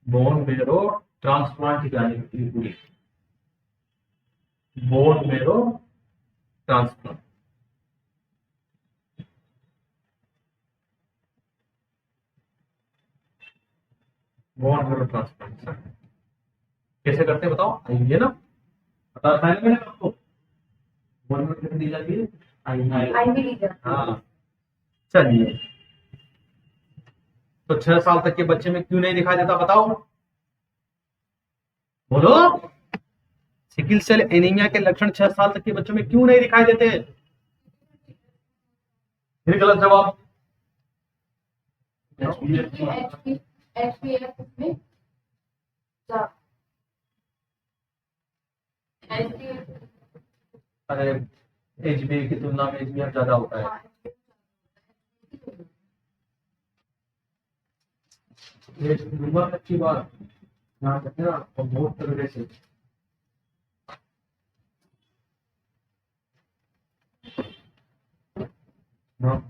बोन मेरो ट्रांसप्लांट की जाने के लिए पूरी bone marrow transplant. Bone marrow transplant कैसे करते हैं बताओ, आइए ना, बता था मैंने आपको। बोन मेरो कैसे दी जाती है, आईवी ली जाती है। हाँ चलिए, तो 6 साल तक के बच्चे में क्यों नहीं दिखाई देता बताओ, बोलो। सिकिल सेल एनीमिया के लक्षण 6 साल तक के बच्चों में क्यों नहीं दिखाई देते। फिर गलत जवाब। HPF में अरे एचबी की तुलना में एचबीएफ ज्यादा होता है। ये नंबर अच्छी बात ध्यान रखना और बहुत तरीके से। हाँ।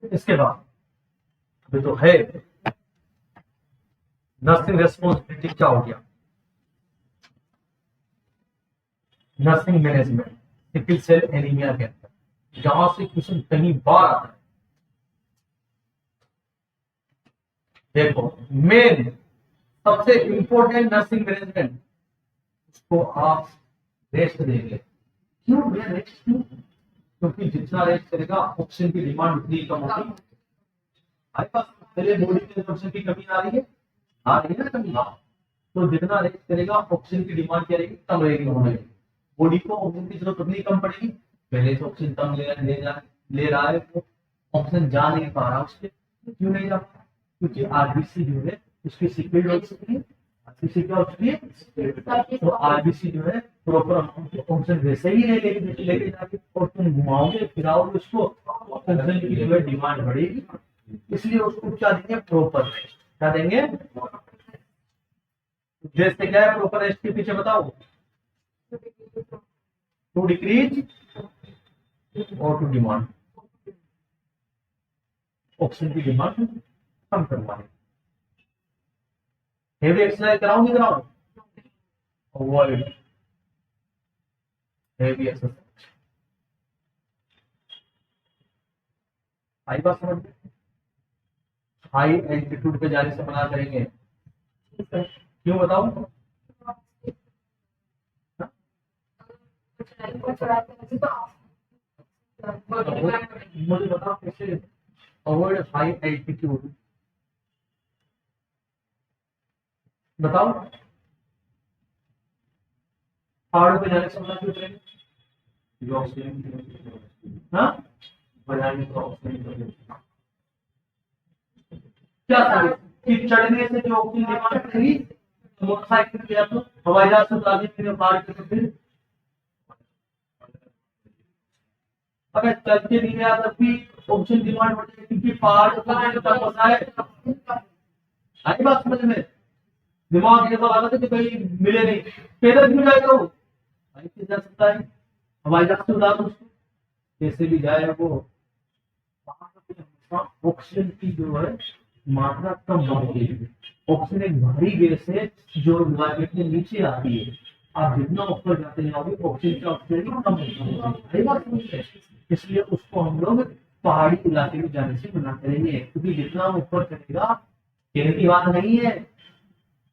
इसके बाद अभी तो है नर्सिंग रेस्पॉन्सिबिलिटी क्या हो गया, nursing management sickle cell anaemia के अंदर जहां से क्वेश्चन कई बार आता है। देखो मेन सबसे इंपॉर्टेंट नर्सिंग मैनेजमेंट, उसको आप रेस्ट देंगे। क्यों भैया रेस्ट क्यों, क्योंकि जितना रेस्ट करेगा ऑक्सीजन की डिमांड उतनी ही कम होगी। हमारे पास पहले बॉडी में ऑक्सीजन की कमी आ रही है ना कमी, तो जितना रेस्ट करेगा ऑक्सीजन की डिमांड क्या रहेगी, कम रहेगी होने लगेगी। बॉडी को ऑक्सीजन की जरूरत उतनी कम पड़ेगी, पहले से ऑक्सीजन कम ले रहा है तो ऑक्सीजन जा नहीं पा रहा उसके। क्यों नहीं जा पा रहा, क्योंकि आरबीसी जो है उसकी सीक्रेट हो चुकी है। आरबीसी क्या हो चुकी है, तो आरबीसी जो है प्रॉपर अमाउंट ऑक्सीजन वैसे ही नहीं लेके जाके, और तुम घुमाओगे फिराओगे उसको, ऑक्सीजन की जो है डिमांड बढ़ेगी। इसलिए उसको क्या देंगे, प्रॉपर रेस्ट। क्या देंगे, उद्देश्य क्या है प्रॉपर रेस्ट के पीछे बताओ, टू डिक्रीज और टू डिमांड, ऑक्सीजन की डिमांड कम करवाने। हेवी एक्सरसाइज कराऊंगी कराऊं, अवॉइड हेवी एक्सरसाइज। आई बात समझ में, हाई एल्टीट्यूड पे जाने से मना करेंगे। क्यों बताओ, मुझे बताओ कैसे अवॉइड हाई एल्टीट्यूड, बताओ। पहाड़ों पे जाने से मना क्यों करेंगे? हाँ क्या साबित कि चढ़ने से जो ऑक्सीजन डिमांड करेगी, तो मोटरसाइकिल पे या तो हवाई जहाज से उतारने के लिए पहाड़ के, तो फिर अगर चलते नहीं गया तब भी ऑक्सीजन डिमांड बढ़ जाएगी, क्योंकि पहाड़ का जो कम होता है। आई बात समझ में? दिमाग ऐसा लगा था कि कहीं मिले नहीं, पैदल क्यों जाएगा वो? बाइक से जा सकता है, हवाई जहाज से उतार दो उसको, कैसे भी जाए वो। ऑक्सीजन की जो है मात्रा कम होती है। ऑक्सीजन एक भारी गैस है जो एनवायरमेंट के नीचे आती है। आप जितना ऊपर जाते जाओगे ऑक्सीजन की ऑक्सीजन कम होती है, इसलिए उसको हम लोग पहाड़ी इलाके में जाने से मना करेंगे, क्योंकि जितना ऊपर चलेगा, कहने की बात नहीं है,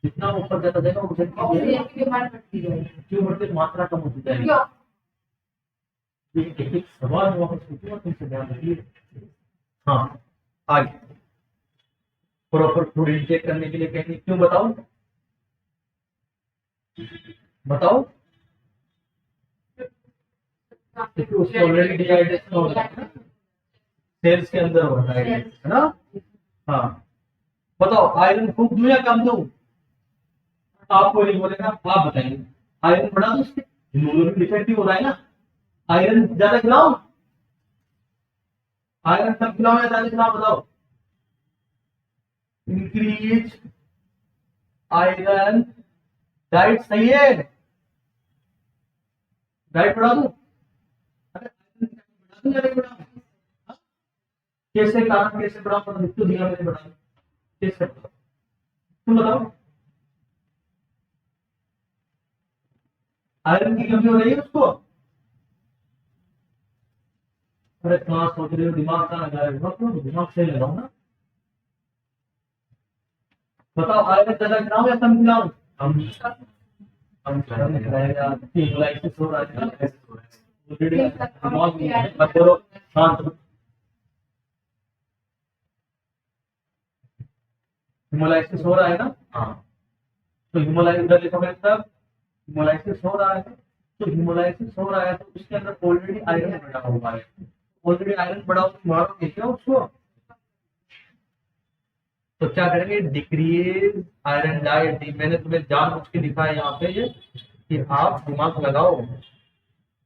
जितना ऊपर जाता जाएगा ऑक्सीजन की डिमांड बढ़ती जाएगी। क्यों बढ़ती? मात्रा कम होती जाएगी। एक सवाल वापस पूछूंगा तुमसे, ध्यान रखिए। हाँ आगे प्रॉपर फूड इंटेक करने के लिए कहेंगे, क्यों बताओ? बताओ। क्योंकि उसको ऑलरेडी डिहाइड्रेशन हो रहा है, सेल्स के अंदर हो रहा है ना। हाँ बताओ, आयरन खूब दूं या कम दूं? आपको नहीं बोलेगा, आप बताएंगे। आयरन बढ़ा दो, उसके हीमोग्लोबिन डिफेक्टिव हो रहा है ना, आयरन ज्यादा खिलाओ, आयरन कम खिलाओ या ज्यादा खिलाओ? बताओ। इंक्रीज आयरन डाइट सही है, डाइट बढ़ा दूं? बढ़ा दूं या नहीं बढ़ा दूं? हाँ? कैसे कारण कैसे बढ़ा? तो दिया मैंने बढ़ा, कैसे बढ़ा तुम बताओ? आयरन की कमी हो रही है उसको? अरे कहाँ सोच रहे हो, दिमाग कहाँ लगा रहे हो? दिमाग सही लगाओ ना। बताओ, आयरन ज्यादा खिलाऊं या कम खिलाऊं? हम खिलाएगा, हेमोलाइसिस हो रहा है ना, दिमाग नहीं है, मत करो, शांत रहो। हेमोलाइसिस हो रहा है ना? हाँ, तो हेमोलाइसिस देखो मेरे तरफ, हेमोलाइसिस हो रहा है, तो हेमोलाइसिस हो रहा है तो उसके अंदर ऑलरेडी आयरन बढ़ा हुआ है, ऑलरेडी आयरन बढ़ा हुआ, मारोगे क्या उसको? तो क्या करेंगे? Decrease iron diet. मैंने तुम्हें जानबूझ के लिखा है यहाँ पे ये कि आप दिमाग लगाओ,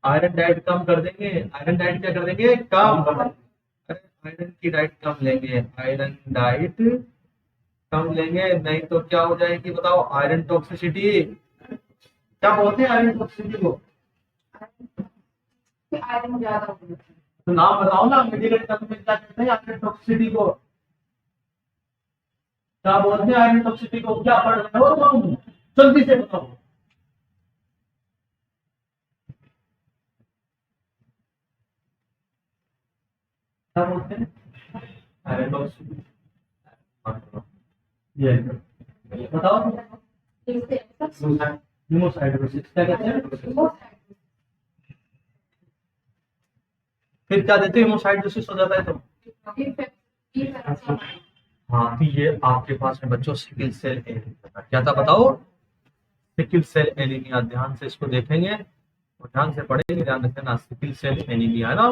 आयरन डाइट कम कर देंगे। आयरन डाइट क्या कर देंगे? कम। आयरन की डाइट कम लेंगे, आयरन डाइट कम लेंगे, नहीं तो क्या हो जाएगी बताओ? Iron toxicity. क्या बोलते हैं आयरन टॉक्सिसिटी को? आयरन ज्यादा हो गया। तो नाम बताओ ना, मेडिकल टर्म में क्या कहते हैं आयरन टॉक्सिसिटी को? क्या बोलते हैं आयरन टॉक्सिसिटी को? क्या पढ़ रहे हो तुम? जल्दी से बताओ। क्या बोलते हैं आयरन टॉक्सिसिटी? ये बताओ। हीमोसाइटोसिस क्या कहते हैं? फिर क्या देते हैं? हीमोसाइटोसिस हो जाता है तो हाँ, तो ये आपके पास में बच्चों सिकल सेल एनीमिया क्या था बताओ? Sickle cell anaemia. ध्यान से इसको देखेंगे और ध्यान से पढ़ेंगे, ध्यान रखना, सिकल सेल एनीमिया है ना।